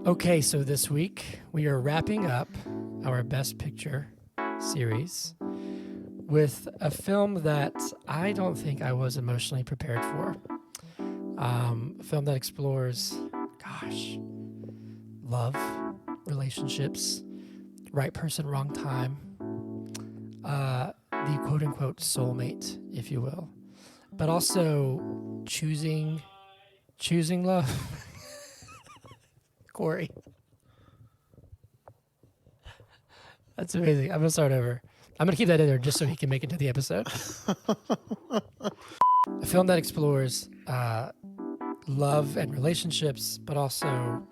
Okay, so this week we are wrapping up our Best Picture series with a film that I don't think I was emotionally prepared for. A film that explores, love, relationships, right person, wrong time, the quote-unquote soulmate, if you will, but also choosing love. Corey. That's amazing. I'm going to start over. I'm going to keep that in there just so he can make it to the episode. A film that explores love and relationships, but also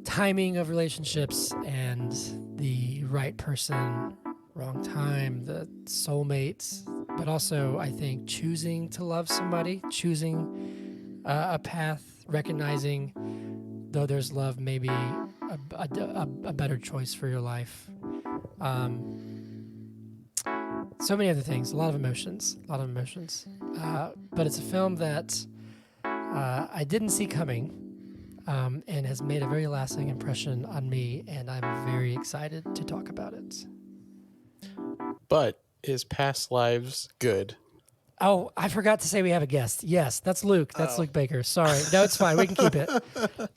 timing of relationships and the right person, wrong time, the soulmates, but also, I think, choosing to love somebody, choosing a path, recognizing, though there's love, maybe a better choice for your life. So many other things, a lot of emotions. But it's a film that I didn't see coming and has made a very lasting impression on me, and I'm very excited to talk about it. But is Past Lives good? Oh, I forgot to say we have a guest. Yes, that's Luke. That's Luke Baker. Sorry. No, it's fine. We can keep it.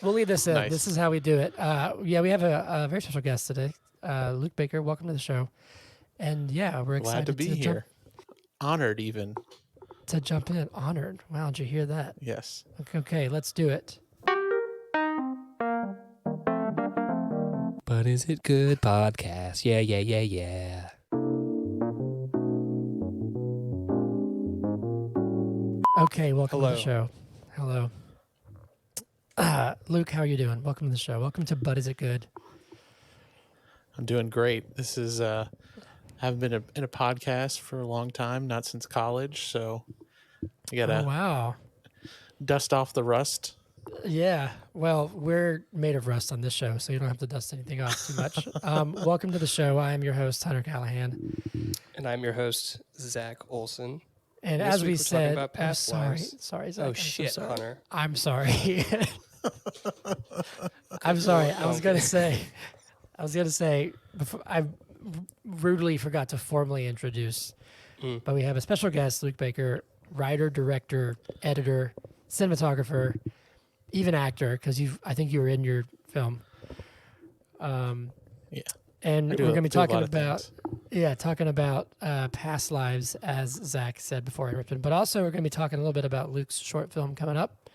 We'll leave this in. Nice. This is how we do it. We have a very special guest today. Luke Baker, welcome to the show. And yeah, we're excited Glad to be here. Honored even. To jump in. Honored. Wow, did you hear that? Yes. Okay, let's do it. But is it good podcast? Yeah. Okay, welcome to Hello. the show. Hello. Luke, how are you doing? Welcome to the show. Welcome to But Is It Good? I'm doing great. This is I haven't been in a podcast for a long time, not since college, so you gotta Oh, wow. dust off the rust. Yeah, well, we're made of rust on this show, so you don't have to dust anything off too much. Welcome to the show. I am your host, Hunter Callahan. And I'm your host, Zach Olson. And This as week we we're talking said, about past lives. sorry, Zach. Oh, I'm so shit, sorry. Hunter. I'm sorry. I'm sorry. I was gonna say, before, I rudely forgot to formally introduce, but we have a special guest, Luke Baker, writer, director, editor, cinematographer, even actor, because I think you were in your film. Yeah. And I do we're going to be do a lot talking of about past lives, as Zach said before I ripped in. But also, we're going to be talking a little bit about Luke's short film coming up.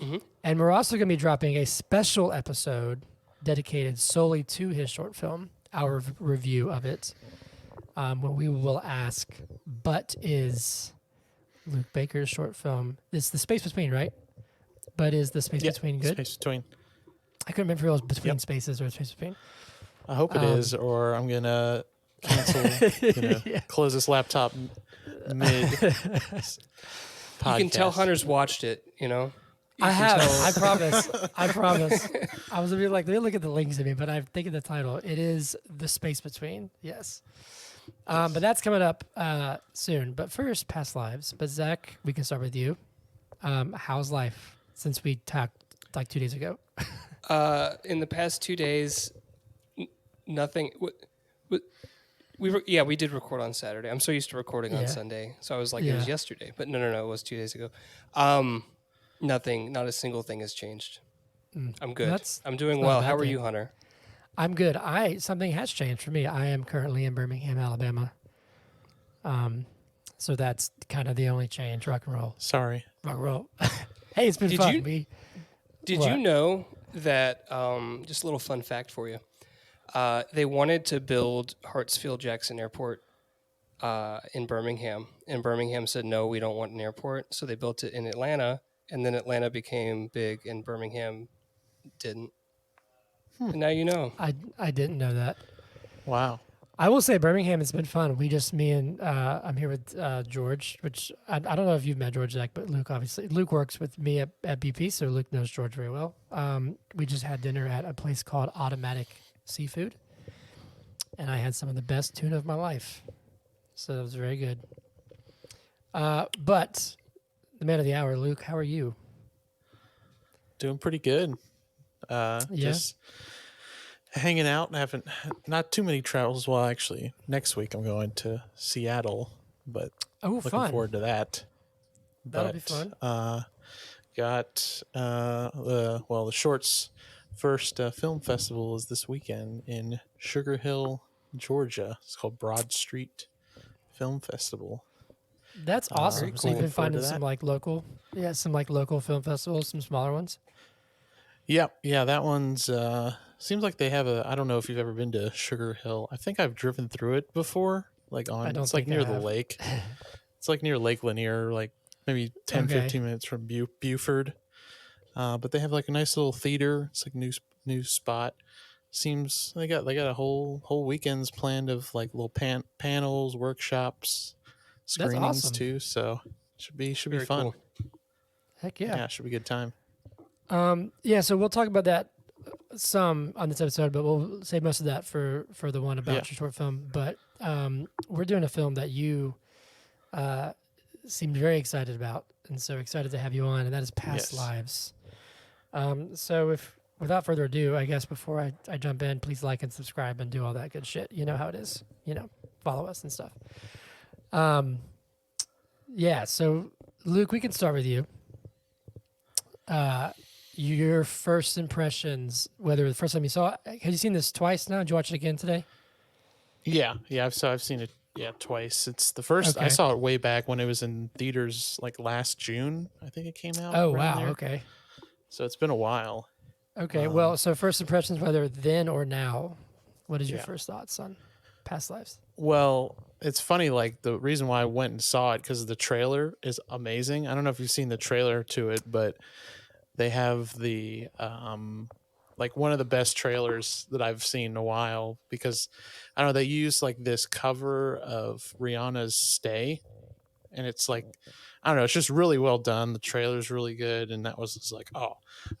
Mm-hmm. And we're also going to be dropping a special episode dedicated solely to his short film, our review of it, where we will ask, but is Luke Baker's short film, it's The Space Between, right? But is The Space Between good? Space Between. I couldn't remember if it was Between Spaces or Space Between. I hope it is, or I'm gonna cancel. Close this laptop mid. Podcast. You can tell Hunter's watched it, I have. I promise. I was gonna be like, let me look at the links to me, but I'm thinking the title. It is The Space Between. Yes. But that's coming up soon. But first, past lives. But Zach, we can start with you. How's life since we talked like 2 days ago? In the past 2 days, nothing. We did record on Saturday. I'm so used to recording on Sunday, so I was like, it was yesterday. But no, it was 2 days ago. Nothing, not a single thing has changed. I'm good. I'm doing well. How are you, Hunter? I'm good. Something has changed for me. I am currently in Birmingham, Alabama. So that's kind of the only change. Rock and roll. Sorry. Rock and roll. Hey, it's been fun. Did you know that, just a little fun fact for you, they wanted to build Hartsfield-Jackson Airport in Birmingham, and Birmingham said, no, we don't want an airport, so they built it in Atlanta, and then Atlanta became big, and Birmingham didn't. And now you know. I didn't know that. Wow. I will say Birmingham has been fun. I'm here with George, which I don't know if you've met George, Zach, but Luke, obviously. Luke works with me at BP, so Luke knows George very well. We just had dinner at a place called Automatic Seafood, and I had some of the best tuna of my life. So that was very good. But the man of the hour, Luke, how are you? Doing pretty good. Just hanging out and haven't not too many travels. Well, actually, next week I'm going to Seattle, but looking forward to that. That'll be fun. Got the Shorts first film festival is this weekend in Sugar Hill, Georgia. It's called Broad Street Film Festival. That's awesome. So you've been finding some local film festivals, some smaller ones. Yep. Yeah, that one's seems like they have I don't know if you've ever been to Sugar Hill. I think I've driven through it before. It's like near the lake. It's like near Lake Lanier, like maybe 10, 15 minutes from Buford. But they have like a nice little theater. It's like new spot. Seems they got a whole weekends planned of like little panels, workshops, screenings too. So should be fun. Cool. Heck yeah. Yeah, should be a good time. So we'll talk about that some on this episode, but we'll save most of that for the one about your short film. But we're doing a film that you seemed very excited about, and so excited to have you on, and that is Past Lives. So without further ado, I guess before I jump in, please like and subscribe and do all that good shit. You know how it is. Follow us and stuff. So Luke, we can start with you. Your first impressions, whether the first time you saw it, have you seen this twice now? Did you watch it again today? Yeah. I've seen it twice. It's the first I saw it way back when it was in theaters like last June. I think it came out. Oh wow, there. okay. So it's been a while. Okay, well, so first impressions, whether then or now, what is your first thoughts on Past Lives? Well, it's funny, like the reason why I went and saw it because the trailer is amazing. I don't know if you've seen the trailer to it, but they have the like one of the best trailers that I've seen in a while because I don't know, they use like this cover of Rihanna's Stay, and it's like I don't know, it's just really well done. The trailer's really good, and that was just like, I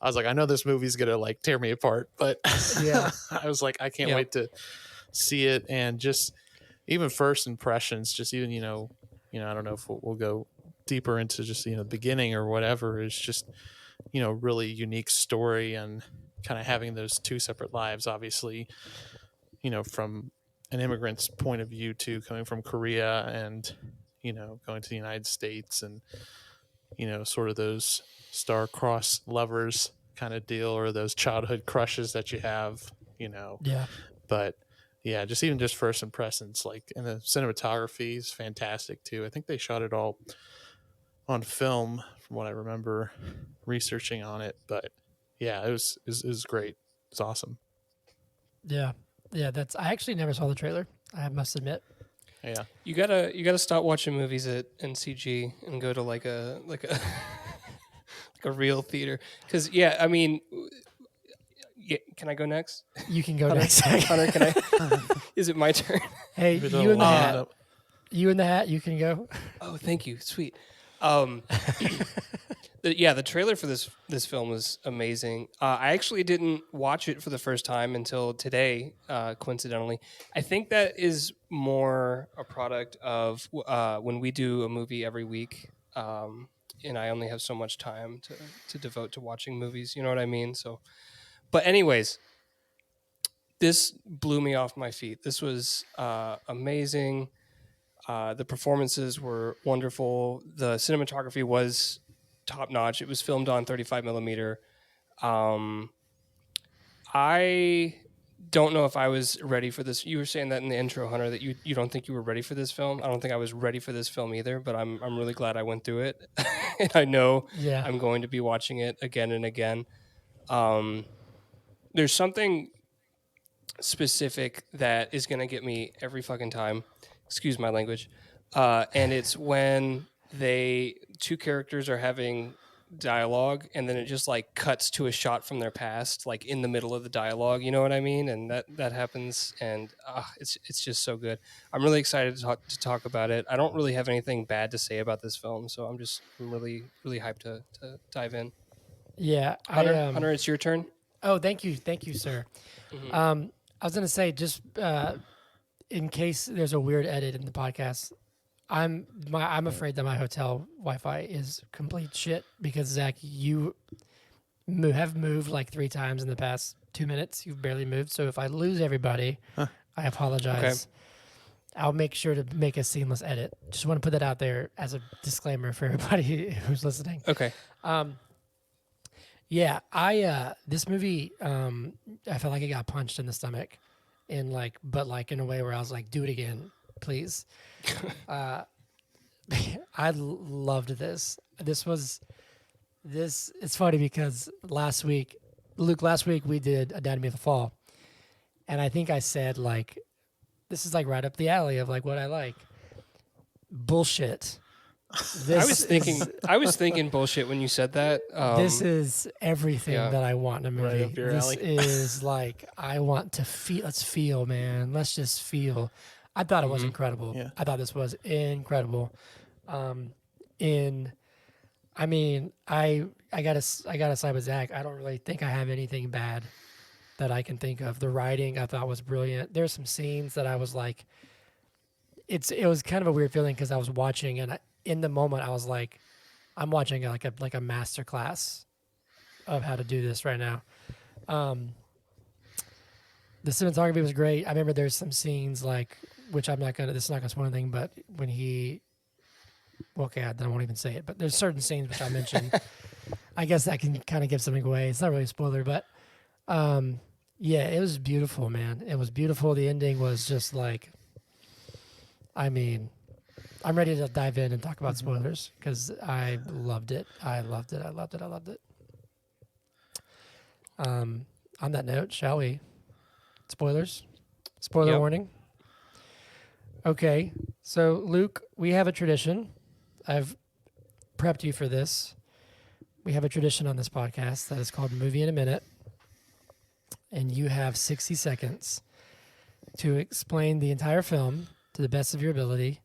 was like, I know this movie's gonna like tear me apart, but I was like, I can't wait to see it. And just even first impressions, just even I don't know if we'll go deeper into just the beginning or whatever. Is just really unique story and kind of having those two separate lives, obviously, from an immigrant's point of view to coming from Korea and going to the United States and, sort of those star-crossed lovers kind of deal or those childhood crushes that you have, Yeah. But, yeah, just first impressions, like, and the cinematography is fantastic, too. I think they shot it all on film from what I remember researching on it. But, yeah, it was great. It's awesome. Yeah. Yeah, I actually never saw the trailer, I must admit. Yeah, you gotta stop watching movies at NCG and go to like a like a real theater. Because I mean, can I go next? You can go Hunter, next. Hunter, can I? Is it my turn? Hey, you in the hat. You in the hat. You can go. Oh, thank you, sweet. The trailer for this film was amazing. I actually didn't watch it for the first time until today, coincidentally. I think that is more a product of when we do a movie every week, and I only have so much time to devote to watching movies. You know what I mean? So, but anyways, this blew me off my feet. This was amazing. The performances were wonderful. The cinematography was top notch. It was filmed on 35 millimeter. I don't know if I was ready for this. You were saying that in the intro, Hunter, that you don't think you were ready for this film. I don't think I was ready for this film either, but I'm really glad I went through it. And I know I'm going to be watching it again and again. There's something specific that is going to get me every fucking time. Excuse my language. And it's when two characters are having dialogue and then it just like cuts to a shot from their past, like in the middle of the dialogue, you know what I mean? And that happens, and it's just so good. I'm really excited to talk about it. I don't really have anything bad to say about this film, so I'm really, really hyped to dive in. Yeah. Hunter, it's your turn. Oh, thank you, sir. Mm-hmm. I was going to say, just in case there's a weird edit in the podcast, I'm afraid that my hotel Wi-Fi is complete shit because Zach, you have moved like 3 times in the past 2 minutes. You've barely moved. So if I lose everybody, I apologize. I'll make sure to make a seamless edit. Just want to put that out there as a disclaimer for everybody who's listening. Okay. Yeah, I this movie, I felt like it got punched in the stomach, but in a way where I was like, "Do it again, please." I loved this. It's funny because last week we did Anatomy of the Fall, and I think I said like, this is like right up the alley of like what I like. Bullshit. I was thinking bullshit when you said that. This is everything that I want in a movie. Right up your alley. This is like, I want to feel. Let's feel, man. Let's just feel. I thought it was incredible. Yeah. I thought this was incredible. I mean, I gotta side with Zach. I don't really think I have anything bad that I can think of. The writing I thought was brilliant. There's some scenes that I was like, it was kind of a weird feeling because I was watching and in the moment I was like, I'm watching like a master class of how to do this right now. The cinematography was great. I remember there's some scenes like, which this is not gonna spoil anything, but when I won't even say it, but there's certain scenes which I mentioned. I guess that can kind of give something away. It's not really a spoiler, but yeah, it was beautiful, man. It was beautiful. The ending was just like, I mean, I'm ready to dive in and talk about spoilers because I loved it. I loved it. On that note, shall we? Spoilers? Spoiler warning? Okay. So, Luke, we have a tradition. I've prepped you for this. We have a tradition on this podcast that is called Movie in a Minute. And you have 60 seconds to explain the entire film to the best of your ability.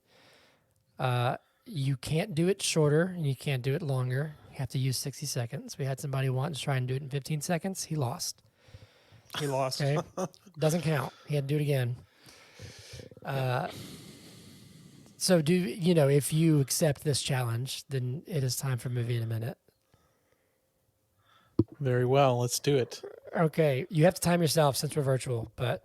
You can't do it shorter and you can't do it longer. You have to use 60 seconds. We had somebody want to try and do it in 15 seconds. He lost. Okay? Doesn't count. He had to do it again. So if you accept this challenge, then it is time for Movie in a Minute. Very well. Let's do it. Okay. You have to time yourself since we're virtual, but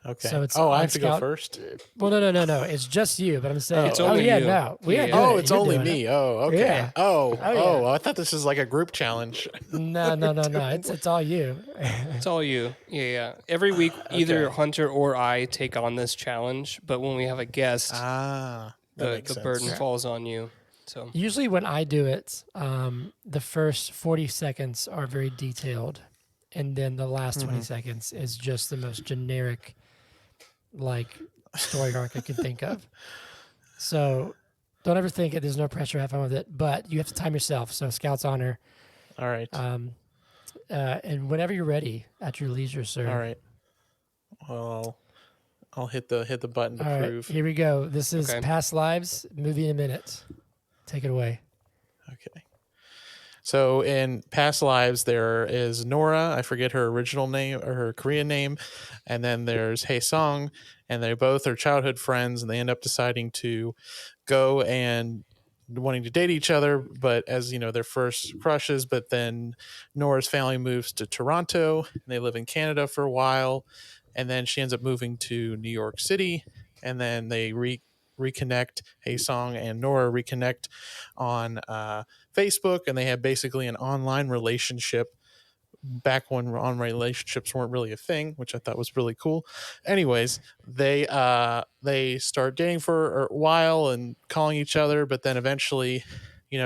Okay. so it's I have to go first? Well, no. It's just you, but I'm saying It's only you. No. We Yeah. gotta do it. It's You're only doing me. it. Oh, okay. Yeah. Oh, yeah. I thought this was like a group challenge. No. It's all you. It's all you. Yeah. Every week, either Hunter or I take on this challenge, but when we have a guest, That the makes sense. burden falls on you. So Usually when I do it, the first 40 seconds are very detailed, and then the last 20 seconds is just the most generic, like, story arc I can think of. So don't ever think it. There's no pressure. Have fun with it, but you have to time yourself. So Scout's honor. All right. And whenever you're ready, at your leisure, sir. All right. Well, I'll hit the button to All right, prove. here we go. This is Okay. Past Lives, Movie in a Minute. Take it away. Okay. So in Past Lives, there is Nora. I forget her original name or her Korean name. And then there's Hae Song. And they both are childhood friends. And they end up deciding to go and wanting to date each other. But as you know, their first crushes. But then Nora's family moves to Toronto. And they live in Canada for a while. And then she ends up moving to New York City. And then they reconnect. Hae Song and Nora reconnect on Facebook, and they have basically an online relationship back when online relationships weren't really a thing, which I thought was really cool. Anyways, they start dating for a while and calling each other, but then eventually,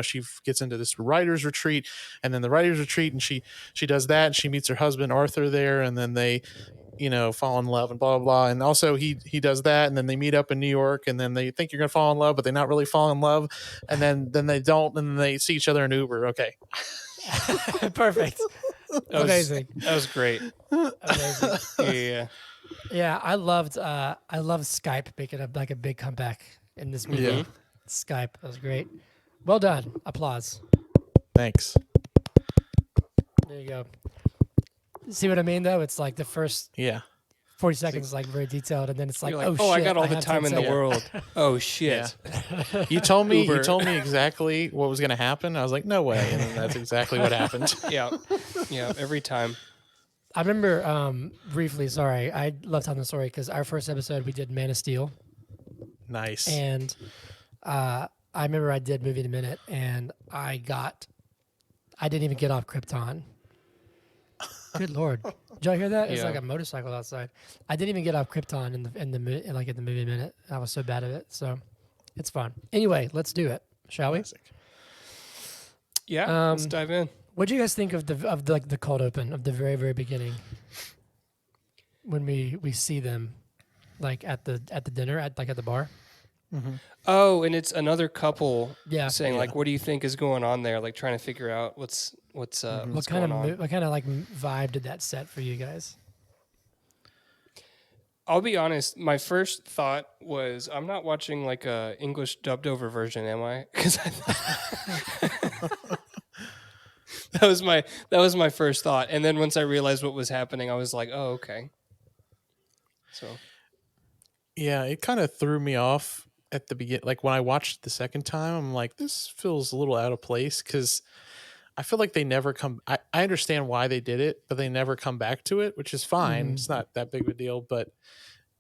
she gets into this writer's retreat, and then the writer's retreat, and she does that, and she meets her husband Arthur there, and then they fall in love and blah, blah, blah. And also he does that. And then they meet up in New York, and then they think you're going to fall in love, but they're not really fall in love. And then they don't. And then they see each other in Uber. Okay. Perfect. Amazing. That was great. Amazing. Yeah. I loved Skype making like a big comeback in this movie. Yeah. Skype. That was great. Well done. Applause. Thanks. There you go. See what I mean, though? It's like the first Yeah. 40 seconds is like very detailed, and then it's like, You're like, oh, oh, shit, I got all the have time 10 in the seconds. world. Oh shit. Yeah. You told me Uber. exactly what was going to happen. I was like, no way, and then that's exactly what happened. Yeah. Yeah. Every time. I remember briefly, sorry, I left out the story because our first episode we did Man of Steel, Nice. and I remember I did Movie in a Minute, and I didn't even get off Krypton. Good Lord. Did y'all hear that? It's Yeah. like a motorcycle outside. I didn't even get off Krypton in the Movie in a Minute. I was so bad at it. So it's fun. Anyway, let's do it. Shall we? Classic. Yeah. Let's dive in. What do you guys think of the cold open of the very, very beginning? When we see them like at the dinner at the bar? Oh, and it's another couple saying Yeah. like, what do you think is going on there? Like trying to figure out what's What going kind on. of vibe did that set for you guys? I'll be honest. My first thought was, I'm not watching like a English dubbed over version, am I? Because that was my first thought. And then once I realized what was happening, I was like, oh, okay. So Yeah, it kind of threw me off at the beginning. Like when I watched it the second time, I'm like, this feels a little out of place because I feel like they never come. I understand why they did it, but they never come back to it, which is fine. It's not that big of a deal, but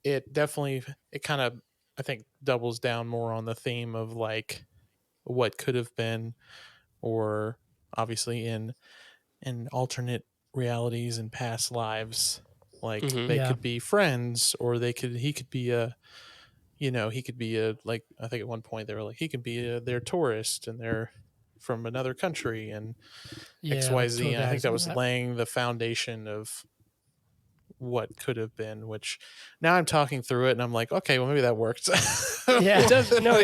it kind of, I think, doubles down more on the theme of like what could have been, or obviously in alternate realities and past lives, like they Yeah. could be friends, or he could be a like, I think at one point they were like, he could be their tourist and they're from another country and XYZ. tour And I think guides that and was that. laying the foundation of what could have been, which now I'm talking through it and I'm like, okay, well maybe that worked. Yeah. it does. No,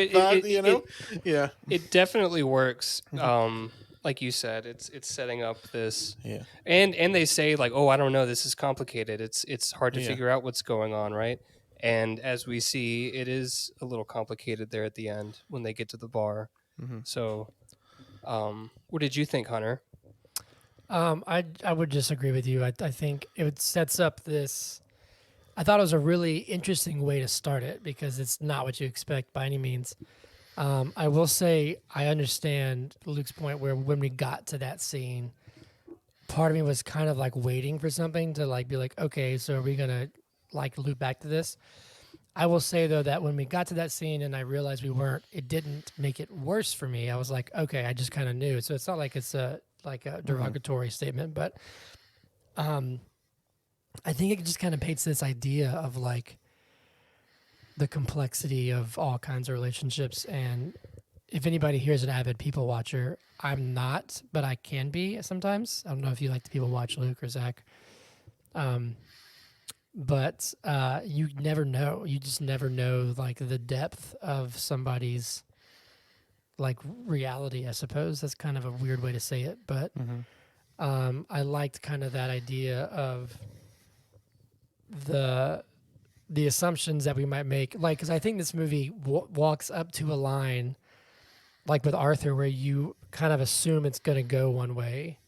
Yeah. it definitely works. Mm-hmm. Like you said, it's setting up this. Yeah. And they say like, oh, I don't know, this is complicated. It's hard to Yeah. figure out what's going on, right? And as we see, it is a little complicated there at the end when they get to the bar. Mm-hmm. So, what did you think, Hunter? I would just agree with you. I think it sets up this. I thought it was a really interesting way to start it because it's not what you expect by any means. I will say I understand Luke's point where when we got to that scene, part of me was kind of like waiting for something to like be like, okay, so are we gonna like loop back to this? I will say though that when we got to that scene and I realized we weren't, it didn't make it worse for me. I was like, okay, I just kind of knew. So it's not like it's a derogatory statement, but I think it just kind of paints this idea of like the complexity of all kinds of relationships. And if anybody here is an avid people watcher, I'm not, but I can be sometimes. I don't know if you like to people watch, Luke or Zach. But you never know. You just never know like the depth of somebody's like reality, I suppose. That's kind of a weird way to say it, but I liked kind of that idea of the assumptions that we might make, like, because I think this movie walks up to a line like with Arthur where you kind of assume it's going to go one way,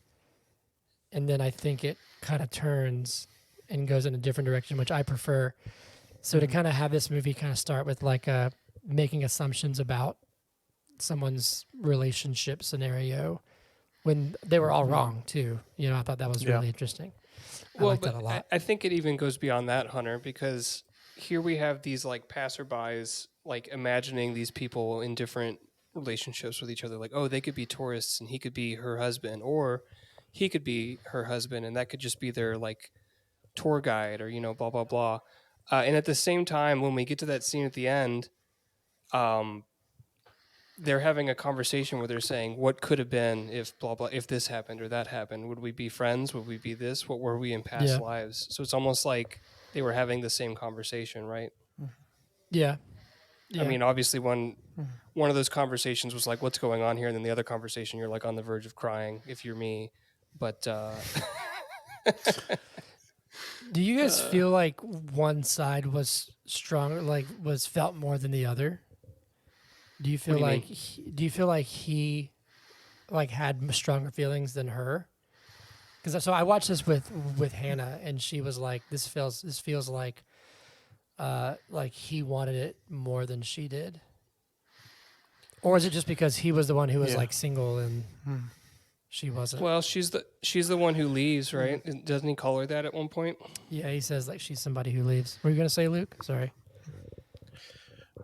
and then I think it kind of turns and goes in a different direction, which I prefer. So to kind of have this movie kind of start with like making assumptions about someone's relationship scenario when they were all wrong too. I thought that was really interesting. I liked that a lot. I think it even goes beyond that, Hunter, because here we have these like passerbys like imagining these people in different relationships with each other. Like, oh, they could be tourists and he could be her husband, or he could be her husband and that could just be their like tour guide, or blah blah blah. And at the same time, when we get to that scene at the end, they're having a conversation where they're saying, what could have been if blah blah, if this happened or that happened? Would we be friends? Would we be this? What were we in past lives? So it's almost like they were having the same conversation, right? Yeah. I mean, obviously one of those conversations was like, what's going on here? And then the other conversation, you're like on the verge of crying if you're me. But do you guys feel like one side was stronger, like was felt more than the other? Do you feel like he like had stronger feelings than her? Because so I watched this with Hannah, and she was like, "This feels like he wanted it more than she did." Or is it just because he was the one who was Yeah. like single and she wasn't? Well, she's the one who leaves, right? Doesn't he call her that at one point? Yeah, he says like she's somebody who leaves. Were you gonna say, Luke? Sorry.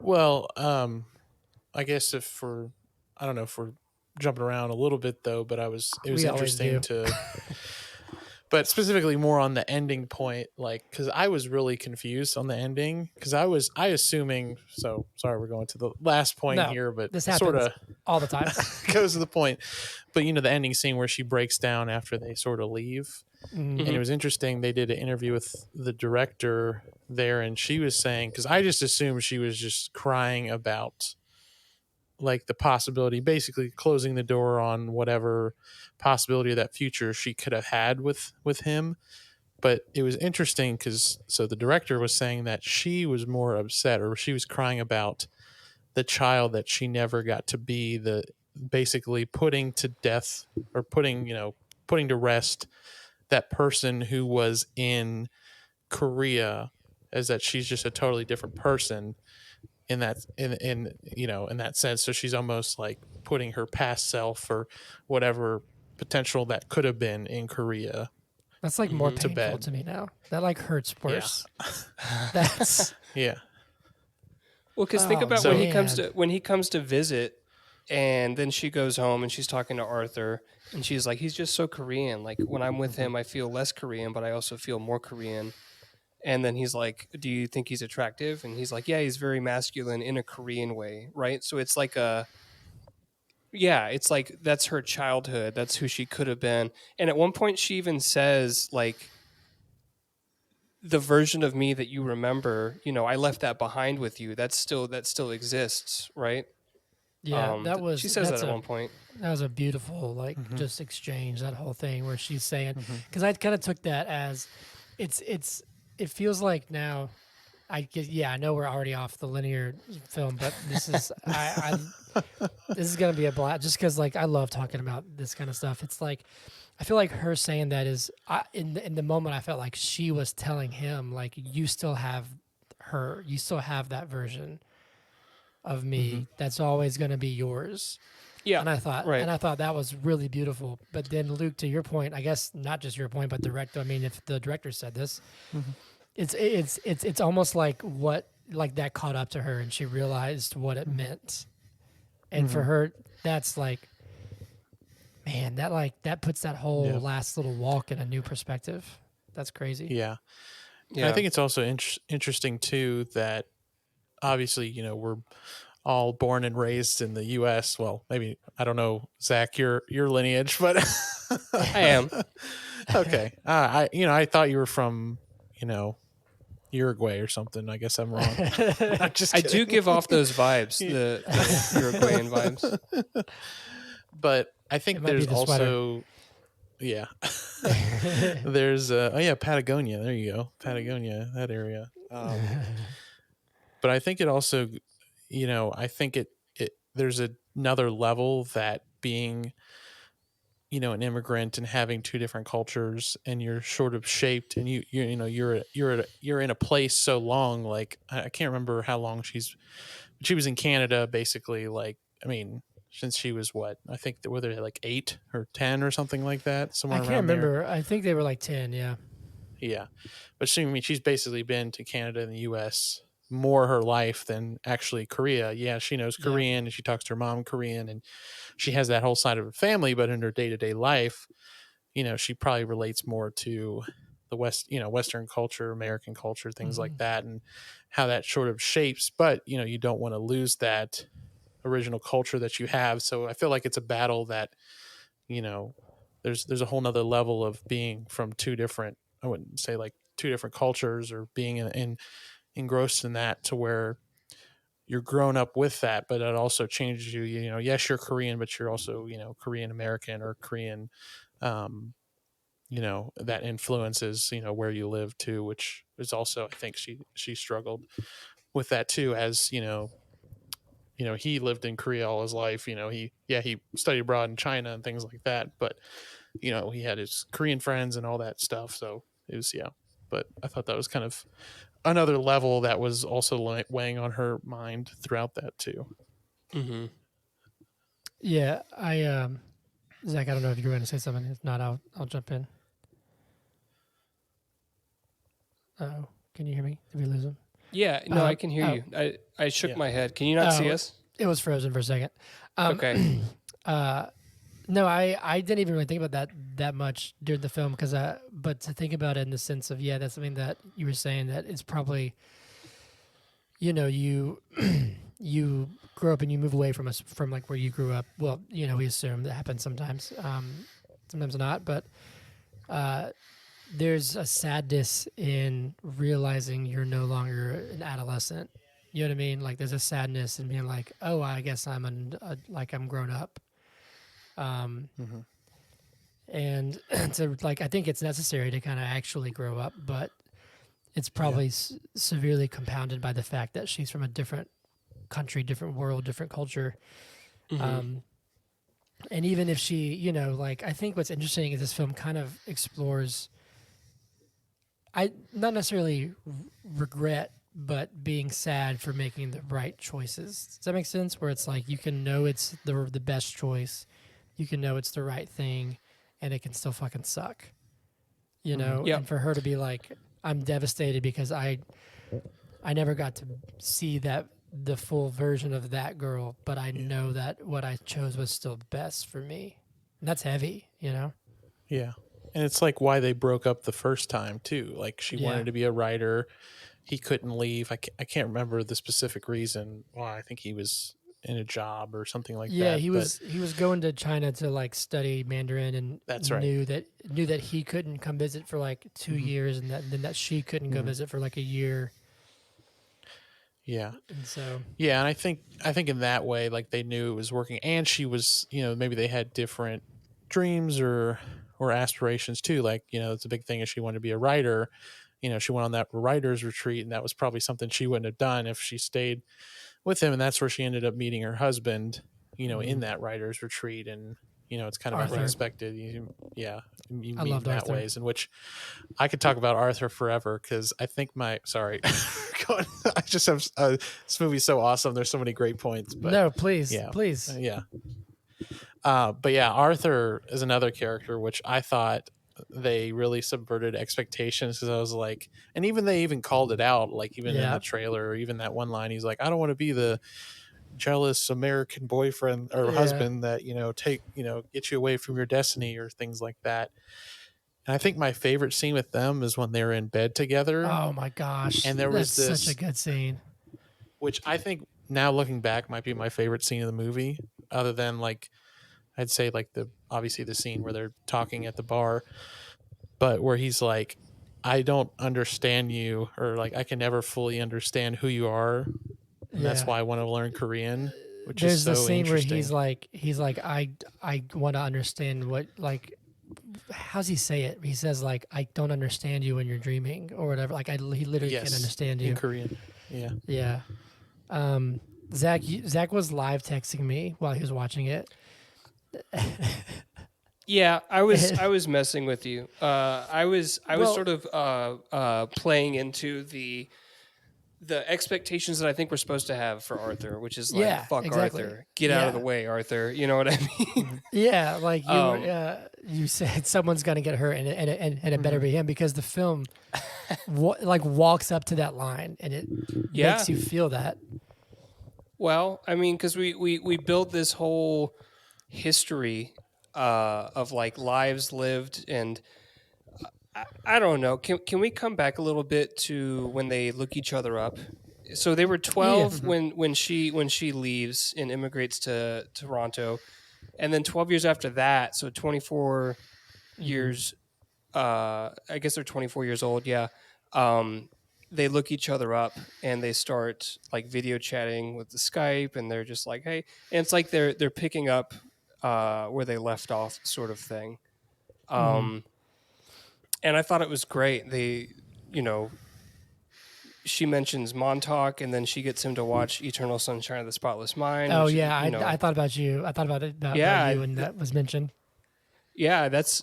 Well, I guess I don't know if we're jumping around a little bit though, but it was We always interesting do. but specifically more on the ending point, like, because I was really confused on the ending because I assuming, so sorry, we're going to the last point No, here, but this sort happens of all the time. goes to the point. But the ending scene where she breaks down after they sort of leave. Mhm. And it was interesting. They did an interview with the director there, and she was saying, because I just assumed she was just crying about like the possibility, basically closing the door on whatever possibility of that future she could have had with him. But it was interesting because so the director was saying that she was more upset, or she was crying about the child that she never got to be, the basically putting to death, or putting to rest that person who was in Korea, as that she's just a totally different person in that in that sense. So she's almost like putting her past self or whatever potential that could have been in Korea That's like more to painful bed. to me now. That like hurts Yeah. worse. That's Yeah. Well, because think oh about So- when he comes to visit, and then she goes home and she's talking to Arthur, and she's like, he's just so Korean. Like when I'm with him, I feel less Korean, but I also feel more Korean. And then he's like, "Do you think he's attractive?" And he's like, "Yeah, he's very masculine in a Korean way, right?" So it's like it's like that's her childhood. That's who she could have been. And at one point, she even says like, the version of me that you remember, I left that behind with you. That still exists, right? yeah. She says that at one point. That was a beautiful like just exchange. That whole thing where she's saying, because I kind of took that as it feels like now. I know we're already off the linear film, but this is this is gonna be a blast just because like I love talking about this kind of stuff. It's like I feel like her saying that is in the moment I felt like she was telling him like you still have that version of me that's always gonna be yours. Yeah, And I thought right. that was really beautiful. But then Luke, to your point, I guess not just your point, but I mean, if the director said this, it's almost like that caught up to her and she realized what it meant. And for her, that's like, man, that puts that whole Yeah. last little walk in a new perspective. That's crazy. Yeah. And Yeah, I think it's also interesting too that obviously, we're all born and raised in the U.S. Well, maybe I don't know, Zach, your lineage, but I am. okay. I thought you were from Uruguay or something. I guess I'm wrong. I'm just I kidding. do give off those vibes, the Uruguayan vibes. But I think It might be there's the sweater. also yeah. There's Patagonia. There you go, Patagonia, that area. But I think it also, I think it there's another level that being, an immigrant and having two different cultures, and you're sort of shaped, and you're in a place so long. Like I can't remember how long she was in Canada, basically. Like I mean, since she was what I think were they like 8 or 10 or something like that, somewhere I can't around there. remember. I think they were like 10. Yeah. Yeah, but she's basically been to Canada and the U.S. more her life than actually Korea. Yeah, she knows Yeah. Korean and she talks to her mom Korean, and she has that whole side of her family. But in her day to day life, she probably relates more to the Western culture, American culture, things like that, and how that sort of shapes. But you don't want to lose that original culture that you have. So I feel like it's a battle that there's a whole nother level of being from two different. I wouldn't say like two different cultures, or being engrossed in that, to where you're grown up with that, but it also changes you. Yes, you're Korean, but you're also Korean American or Korean. That influences where you live too, which is also, I think she struggled with that too, as he lived in Korea all his life. He studied abroad in China and things like that, but he had his Korean friends and all that stuff. So it was, yeah. But I thought that was kind of another level that was also weighing on her mind throughout that too. Mm-hmm. Yeah, Zach, I don't know if you're going to say something. If not, I'll jump in. Oh, can you hear me? Did we lose him? Yeah, no, I can hear you. I shook my head. Can you not see us? It was frozen for a second. Okay. No, I didn't even really think about that much during the film but to think about it in the sense of, that's something that you were saying, that it's probably, you you grow up and you move away from like where you grew up. Well, we assume that happens sometimes, sometimes not, but there's a sadness in realizing you're no longer an adolescent. You know what I mean? Like there's a sadness in being like, oh, I guess I'm I'm grown up. And to I think it's necessary to kind of actually grow up, but it's probably severely compounded by the fact that she's from a different country, different world, different culture. And even if she, I think what's interesting is this film kind of explores, not necessarily regret, but being sad for making the right choices. Does that make sense? Where it's like, you can know it's the best choice. You can know it's the right thing, and it can still fucking suck. And for her to be like, I'm devastated because I never got to see the full version of that girl, but I know that what I chose was still best for me. And that's heavy, Yeah. And it's like why they broke up the first time too. Like she wanted to be a writer. He couldn't leave. I can't remember the specific reason why. I think he was in a job or something like that. Yeah, he was going to China to study Mandarin, and that's right. knew that he couldn't come visit for 2 years, and that she couldn't go visit for a year. Yeah. And so and I think in that way, they knew it was working, and she was, maybe they had different dreams or aspirations too. It's a big thing is she wanted to be a writer. She went on that writer's retreat, and that was probably something she wouldn't have done if she stayed with him. And that's where she ended up meeting her husband, in that writer's retreat. And, it's kind of Arthur. unexpected. You meet in that Arthur. ways in which I could talk about Arthur forever. Cause I think I just have this movie's so awesome. There's so many great points, but no, please. But yeah, Arthur is another character, which I thought they really subverted expectations, because I was like, and they even called it out, in the trailer, or even that one line, he's like, I don't want to be the jealous American boyfriend or husband that, get you away from your destiny or things like that. And I think my favorite scene with them is when they're in bed together. Oh my gosh. And there was this, such a good scene, which I think now looking back might be my favorite scene of the movie, other than I'd say obviously the scene where they're talking at the bar, but where he's like, I don't understand you, or I can never fully understand who you are. And that's why I want to learn Korean, which There's is so the scene where interesting. he's like, I want to understand what, how's he say it? He says I don't understand you when you're dreaming or whatever. He literally can't understand you in Korean. Yeah. Yeah. Zach was live texting me while he was watching it. Yeah, I was messing with you. I was sort of playing into the expectations that I think we're supposed to have for Arthur, which is fuck exactly. Arthur, get out of the way, Arthur. You know what I mean? Yeah, you said someone's gonna get hurt, and it better be him, because the film walks up to that line, and it makes you feel that. Well, I mean, because we build this whole history of lives lived, and I don't know. Can we come back a little bit to when they look each other up? So they were 12 when she leaves and immigrates to Toronto, and then 12 years after that, so 24 years. I guess they're 24 years old. Yeah. They look each other up and they start video chatting with the Skype, and they're just like, hey, and it's like they're picking up where they left off, sort of thing. And I thought it was great. They, she mentions Montauk, and then she gets him to watch Eternal Sunshine of the Spotless Mind. Oh which, I thought about you. I thought about you when that was mentioned. Yeah, that's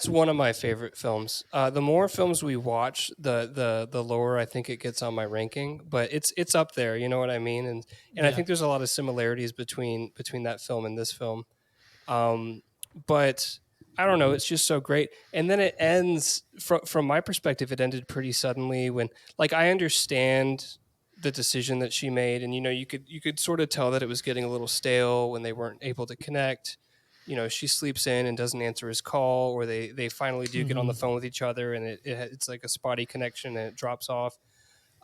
one of my favorite films. The more films we watch, the lower I think it gets on my ranking. But it's up there. You know what I mean? And I Yeah. think there's a lot of similarities between that film and this film. But I don't know. It's just so great. And then it ends from my perspective. It ended pretty suddenly when, like, I understand the decision that she made, and you could sort of tell that it was getting a little stale when they weren't able to connect. She sleeps in and doesn't answer his call, or they finally do get on the phone with each other, and it's like a spotty connection and it drops off.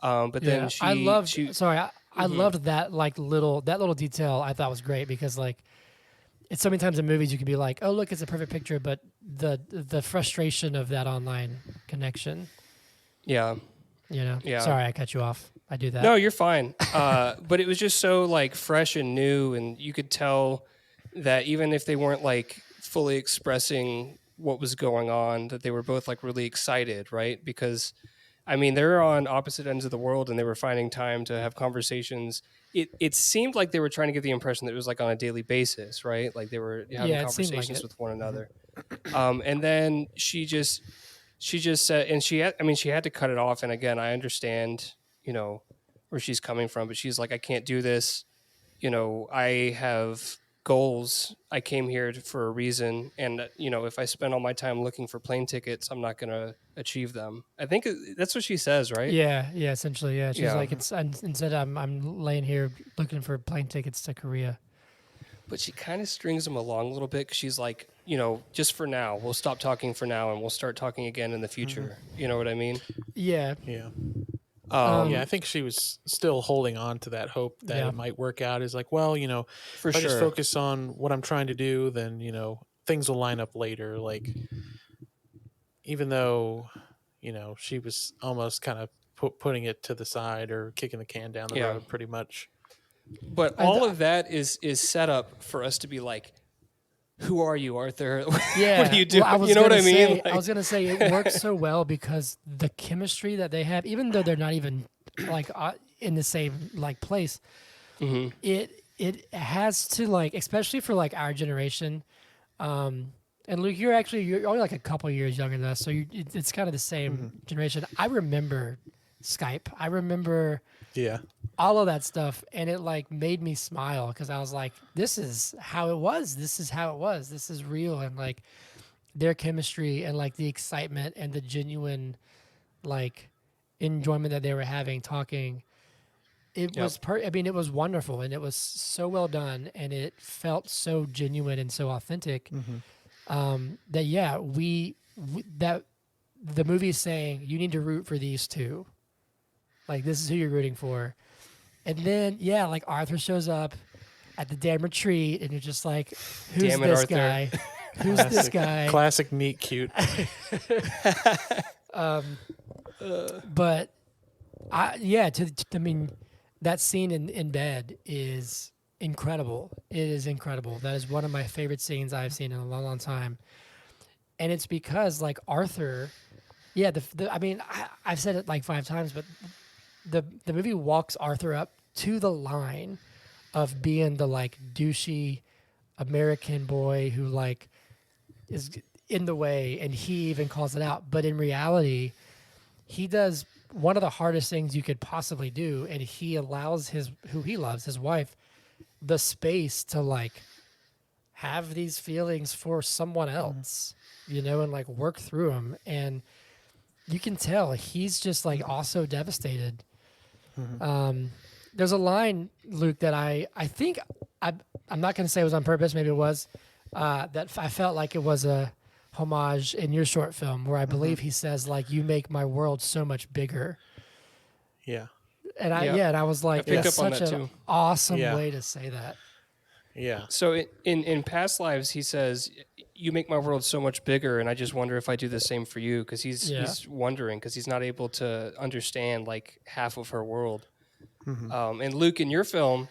But then Yeah, I loved. she Sorry, I Mhm. loved that little detail. I thought was great because like it's so many times in movies you can be like, oh look, it's a perfect picture, but the frustration of that online connection. Yeah, yeah. Sorry, I cut you off. I do that. No, you're fine. But it was just so like fresh and new, and you could tell that even if they weren't like fully expressing what was going on, that they were both like really excited, right? Because I mean, they're on opposite ends of the world, and they were finding time to have conversations. It seemed like they were trying to give the impression that it was like on a daily basis, right? Like they were having Yeah, it seemed like conversations it. with one another. And then she just said, and she had to cut it off. And again, I understand, where she's coming from, but she's like, I can't do this. I have goals. I came here for a reason. And, if I spend all my time looking for plane tickets, I'm not going to achieve them. I think that's what she says, right? Yeah, yeah. Essentially, yeah. She's Yeah. like, instead I'm laying here looking for plane tickets to Korea. But she kind of strings them along a little bit, 'cause she's like, just for now, we'll stop talking for now and we'll start talking again in the future. You know what I mean? Yeah. Yeah. Um, Yeah, I think she was still holding on to that hope that Yeah. it might work out. Is like, well, For if I just sure. focus on what I'm trying to do, then things will line up later. Like, even though she was almost kind of putting it to the side or kicking the can down the Yeah. road, pretty much. But I- all of that is set up for us to be like, who are you, Arthur? Yeah. What are you doing? Well, I was You know what I gonna mean? say- I was gonna say it works so well because the chemistry that they have, even though they're not even like in the same like place, Mhm. it has to like, especially for like our generation. And Luke, you're only like a couple years younger than us, so it's kind of the same generation. I remember Skype. I remember Yeah. all of that stuff, and it like made me smile because I was like, this is how it was. This is how it was. This is real. And like their chemistry and like the excitement and the genuine like enjoyment that they were having talking, it Yep. was I mean, it was wonderful, and it was so well done, and it felt so genuine and so authentic. That yeah, that the movie is saying you need to root for these two. Like this is who you're rooting for. And then, yeah, like Arthur shows up at the damn retreat, and you're just like, who's Damn it, this Arthur. guy? Who's this guy? Classic meet cute. But, I mean, that scene in bed is incredible. It is incredible. That is one of my favorite scenes I've seen in a long, long time. And it's because, like, Arthur, yeah, I mean, I've said it like 5 times, but the movie walks Arthur up to the line of being the like douchey American boy who like is in the way, and he even calls it out. But in reality, he does one of the hardest things you could possibly do, and he allows who he loves, his wife, the space to like have these feelings for someone else, and like work through them. And you can tell he's just like also devastated. There's a line, Luke, that I think I'm not going to say it was on purpose. Maybe it was that I felt like it was a homage in your short film where I believe he says like, "You make my world so much bigger." Yeah. And Yeah. and I was like, picked that's up on such that an too. awesome Yeah. way to say that. Yeah. So in past lives, he says, "You make my world so much bigger," and I just wonder if I do the same for you, because he's wondering, because he's not able to understand like half of her world. And Luke, in your film,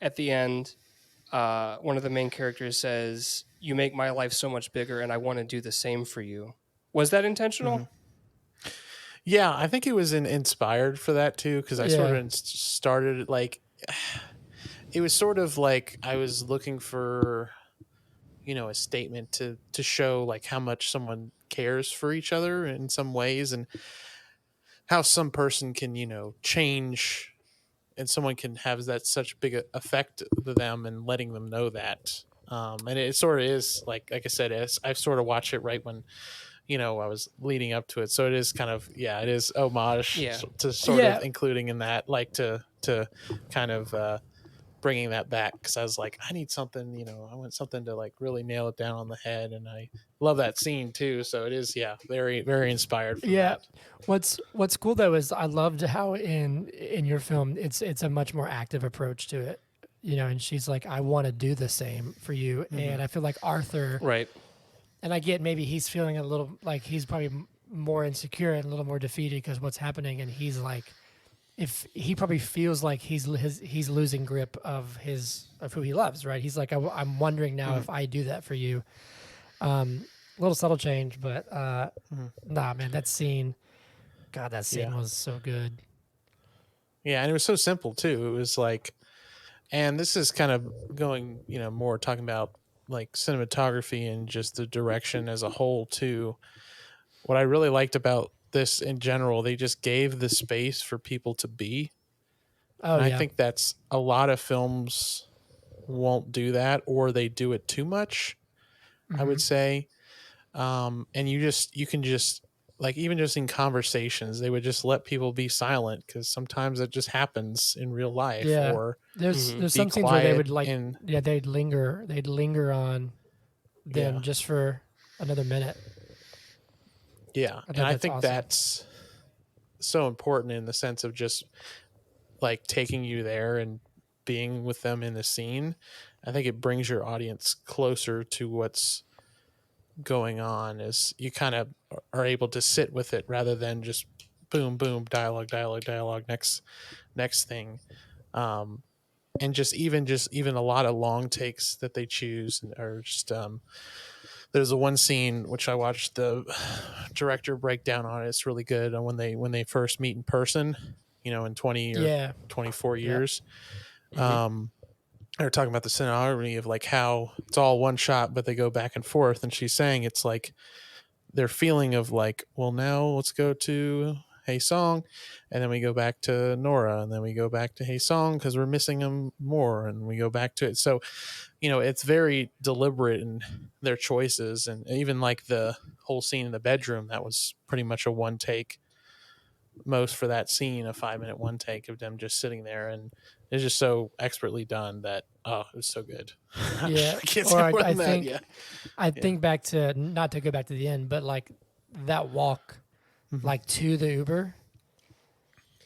at the end, one of the main characters says, "You make my life so much bigger, and I want to do the same for you." Was that intentional? Yeah, I think it was inspired for that too, because I sort Yeah. of started like, it was sort of like I was looking for, a statement to show like how much someone cares for each other in some ways, and how some person can, change, and someone can have that such big effect to them, and letting them know that. And it sort of is like I said, I've sort of watched it right when, I was leading up to it. So it is kind of, it is homage Yeah. to sort Yeah. of including in that, like to kind of, bringing that back, because I was like, I need something, I want something to like really nail it down on the head, and I love that scene too. So it is, very very inspired from Yeah. that. What's cool though is I loved how in your film it's a much more active approach to it. And she's like, I want to do the same for you. And I feel like Arthur, Right. and I get maybe he's feeling a little like he's probably more insecure and a little more defeated because what's happening, and he's like, if he probably feels like he's losing grip of who he loves, right? He's like, I'm wondering now if I do that for you. A little subtle change, but nah, man, that scene, God, that scene was so good. Yeah, and it was so simple too. It was like, and this is kind of going, more talking about like cinematography and just the direction as a whole too. What I really liked about this in general, they just gave the space for people to be. Oh And I yeah, think that's a lot of films won't do that, or they do it too much, I would say. And you can just like, even just in conversations, they would just let people be silent, because sometimes it just happens in real life. yeah. Or There's be some scenes where they quiet would like, and they'd linger on them just for another minute. yeah. I And thought I that's think awesome. that's so important in the sense of just like taking you there and being with them in the scene. I think it brings your audience closer to what's going on, as you kind of are able to sit with it rather than just boom boom, dialogue, next thing. And just even a lot of long takes that they choose, or just there's a one scene which I watched the director break down on it. It's really good. And when they first meet in person, in 20 or Yeah, 24 yeah, years, they're talking about the cinematography of like how it's all one shot, but they go back and forth. And she's saying it's like their feeling of like, well, now let's go to Hey Song, and then we go back to Nora, and then we go back to Hey Song because we're missing them more, and we go back to it. So, it's very deliberate in their choices, and even like the whole scene in the bedroom, that was pretty much a one take. Most for that scene, a 5-minute one take of them just sitting there, and it's just so expertly done that it was so good. yeah. I can't Or say more I than that. think Yeah, I think back to, not to go back to the end, but like that walk, like to the Uber,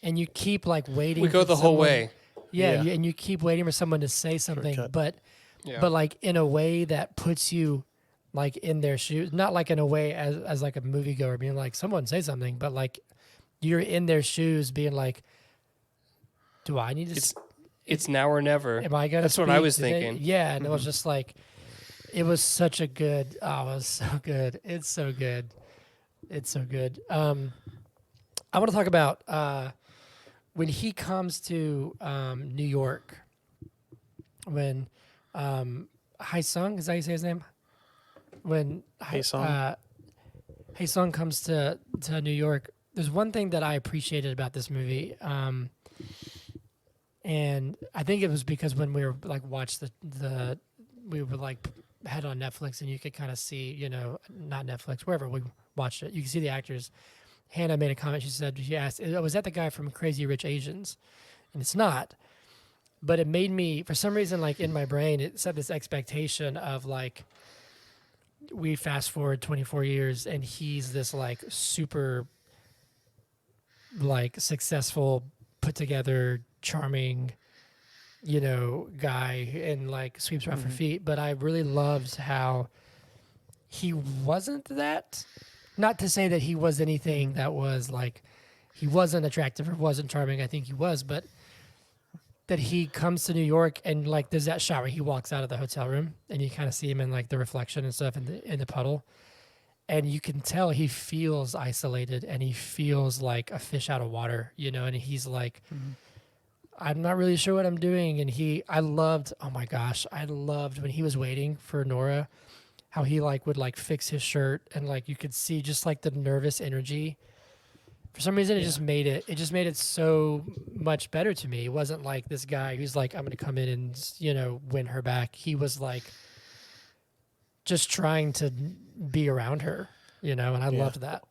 and you keep like waiting. We go for the whole someone- way. Yeah, Yeah. and you keep waiting for someone to say something, Shortcut. Yeah. but like in a way that puts you like in their shoes, not like in a way as like a moviegoer being like, someone say something, but like you're in their shoes being like, do I need to? It's now or never. Am I gonna? That's what I speak? was Do they- thinking. Yeah, and it was just like, it was such a good. Oh, it was so good. It's so good. It's so good. I want to talk about when he comes to New York. When Hai Sung, is that how you say his name? When Hey Song. Hae Sung comes to New York, there's one thing that I appreciated about this movie, and I think it was because when we were like we were like had on Netflix, and you could kind of see, not Netflix, wherever we watched it, you can see the actors. Hannah made a comment. She asked, "Was that the guy from Crazy Rich Asians?" And it's not. But it made me, for some reason, like in my brain, it set this expectation of like, we fast forward 24 years and he's this like super like successful, put together, charming, guy, and like sweeps her off her feet. But I really loved how he wasn't that. Not to say that he was anything that was like, he wasn't attractive or wasn't charming. I think he was, but that he comes to New York and like there's that shot where he walks out of the hotel room and you kind of see him in like the reflection and stuff in the puddle, and you can tell he feels isolated and he feels like a fish out of water, and he's like, I'm not really sure what I'm doing. And I loved, oh my gosh, I loved when he was waiting for Nora, how he like would like fix his shirt and like you could see just like the nervous energy. For some reason, it just made it so much better to me. It wasn't like this guy who's like, I'm going to come in and, win her back. He was like just trying to be around her, and I loved that.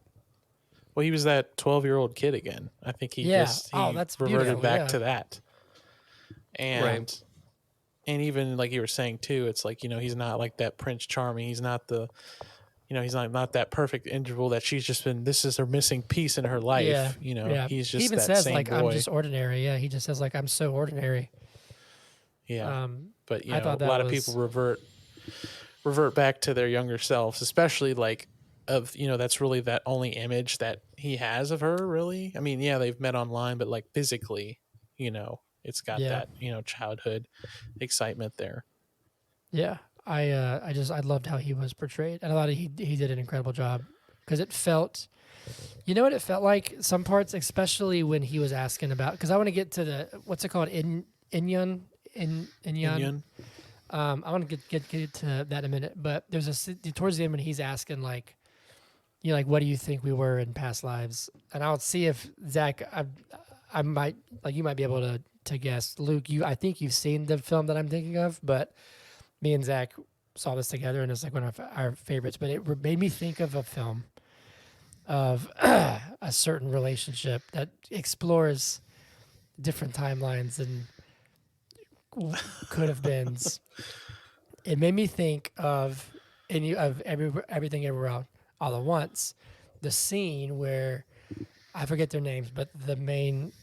Well, he was that 12-year-old kid again. I think he that's reverted back to yeah. that. And even like you were saying too, it's like, he's not like that Prince Charming. He's not he's not that perfect interval that she's just been, this is her missing piece in her life. He's just he even that says same like, boy. I'm just ordinary. Yeah. He just says like, I'm so ordinary. Yeah. But, I thought a lot of people revert back to their younger selves, especially like of, that's really that only image that he has of her, really. I mean, yeah, they've met online, but like physically, it's got that, childhood excitement there. Yeah. I loved how he was portrayed. And I thought he did an incredible job because it felt, what it felt like some parts, especially when he was asking about, because I want to get to the, what's it called? Inyan. I want to get to that in a minute, but there's towards the end when he's asking like, like, what do you think we were in past lives? And I'll see if Zach, I might, like, you might be able to guess. Luke, I think you've seen the film that I'm thinking of, but me and Zach saw this together and it's like one of our favorites, but it made me think of a film of a certain relationship that explores different timelines and could have been. It made me think of everything everywhere all at once. The scene where I forget their names, but the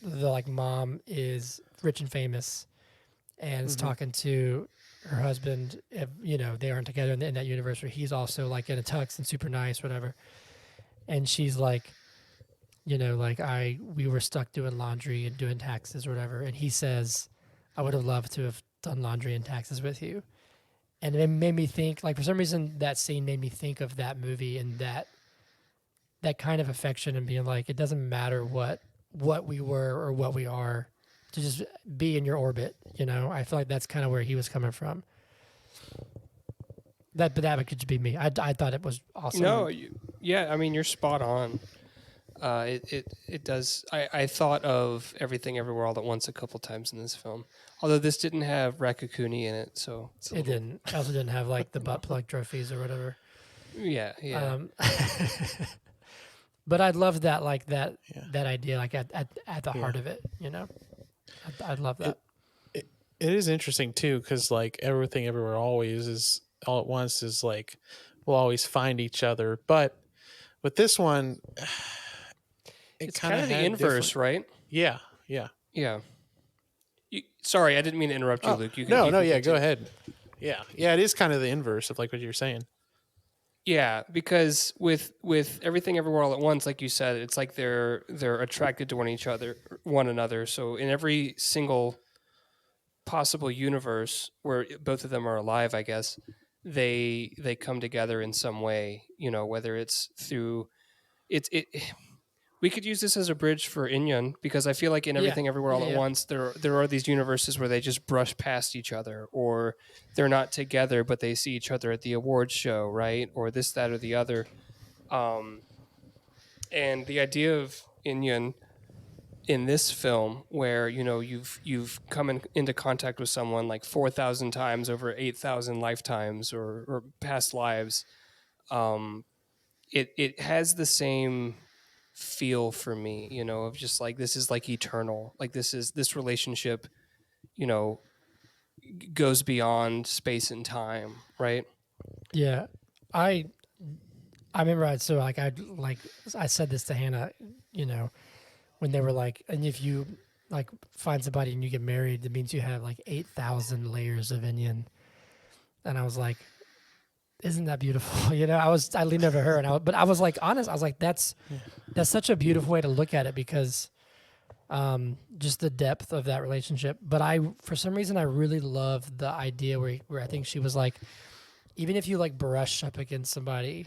like mom is rich and famous, and is talking to her husband. If, they aren't together in that universe, where he's also like in a tux and super nice, whatever. And she's like, we were stuck doing laundry and doing taxes or whatever. And he says, I would have loved to have done laundry and taxes with you. And it made me think, like, for some reason, that scene made me think of that movie and that kind of affection and being like, it doesn't matter what we were or what we are, to just be in your orbit. I feel like that's kind of where he was coming from. But that could just be me. I thought it was awesome. No, yeah, I mean, you're spot on. It does. I thought of Everything Everywhere All at Once a couple times in this film. Although this didn't have Raccacoonie in it, so it didn't. It also didn't have like the butt plug trophies or whatever. Yeah. But I love that, like that idea, like at the heart of it. I love that. It is interesting too, because like Everything Everywhere Always is all at once is like we'll always find each other, but with this one, it's kind of the inverse, right? Yeah. Sorry, I didn't mean to interrupt you, Luke. You can go ahead. Yeah, it is kind of the inverse of like what you're saying. Yeah, because with Everything Everywhere All at Once, like you said, it's like they're attracted to one another. So in every single possible universe where both of them are alive, I guess, they come together in some way. Whether it's through we could use this as a bridge for Inyan, because I feel like in Everything Everywhere All at Once, there are these universes where they just brush past each other, or they're not together, but they see each other at the awards show, right? Or this, that, or the other. And the idea of Inyan in this film, where you've come into contact with someone like 4,000 times over 8,000 lifetimes or past lives, it has the same feel for me, of just like, this is like eternal, like this relationship goes beyond space and time, right? Yeah, I remember I said this to Hannah, when they were like, and if you like find somebody and you get married, it means you have like 8,000 layers of Inyan. And I was like, isn't that beautiful? I leaned over her but I was like, honest. I was like, that's such a beautiful way to look at it, because just the depth of that relationship. But for some reason, I really love the idea where I think she was like, even if you like brush up against somebody,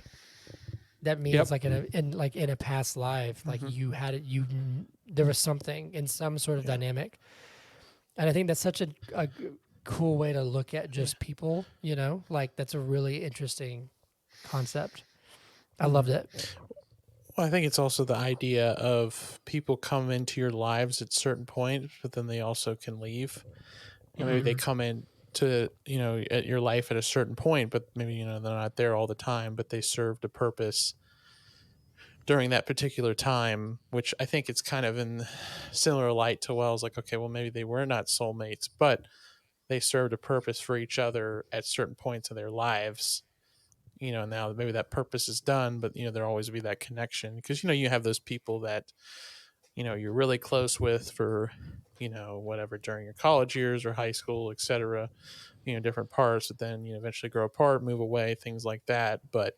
that means like in a past life, like you had it, there was something in some sort of dynamic. And I think that's such a cool way to look at just people, you know, like that's a really interesting concept. I loved it. Well, I think it's also the idea of people come into your lives at certain points, but then they also can leave. You know, maybe they come in to, at your life at a certain point, but maybe, they're not there all the time, but they served a purpose during that particular time, which I think it's kind of in similar light to Wells, like, okay, well, maybe they were not soulmates, but they served a purpose for each other at certain points in their lives. Now maybe that purpose is done, but there'll always be that connection because you have those people that you're really close with for whatever during your college years or high school, etc. Different parts, but then eventually grow apart, move away, things like that. But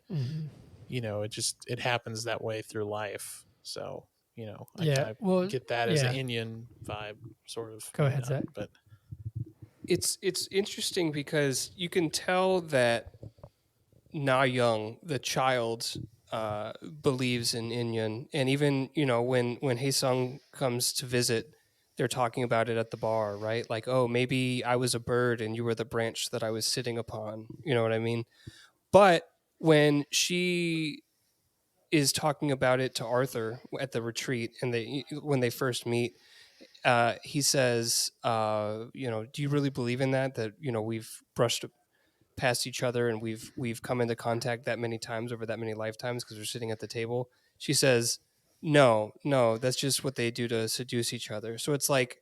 it happens that way through life. So I Yeah. kind of Well, get that as an yeah. Indian vibe, sort of. Go ahead, Zach. But It's interesting because you can tell that Na Young, the child, believes in Inyan, and even when Haesung comes to visit, they're talking about it at the bar, right? Like, oh, maybe I was a bird and you were the branch that I was sitting upon. You know what I mean? But when she is talking about it to Arthur at the retreat, and when they first meet, he says, do you really believe in that? That we've brushed past each other and we've come into contact that many times over that many lifetimes because we're sitting at the table. She says, no, that's just what they do to seduce each other. So it's like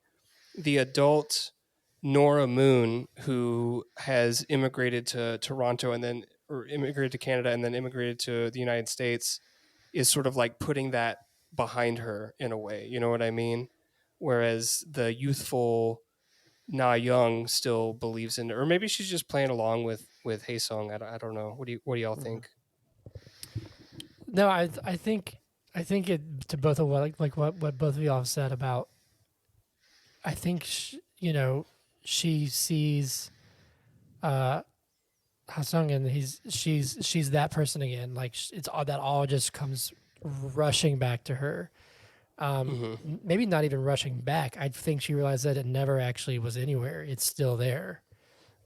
the adult Nora Moon, who has immigrated to Toronto and then or immigrated to Canada and then immigrated to the United States, is sort of like putting that behind her in a way. You know what I mean? Whereas the youthful Na Young still believes in, or maybe she's just playing along with Haesung. I don't know. What do y'all think? No, I think it to both of like what both of y'all have said about. I think she sees Hasung and she's that person again. Like it's all that all just comes rushing back to her. Maybe not even rushing back. I think she realized that it never actually was anywhere. It's still there,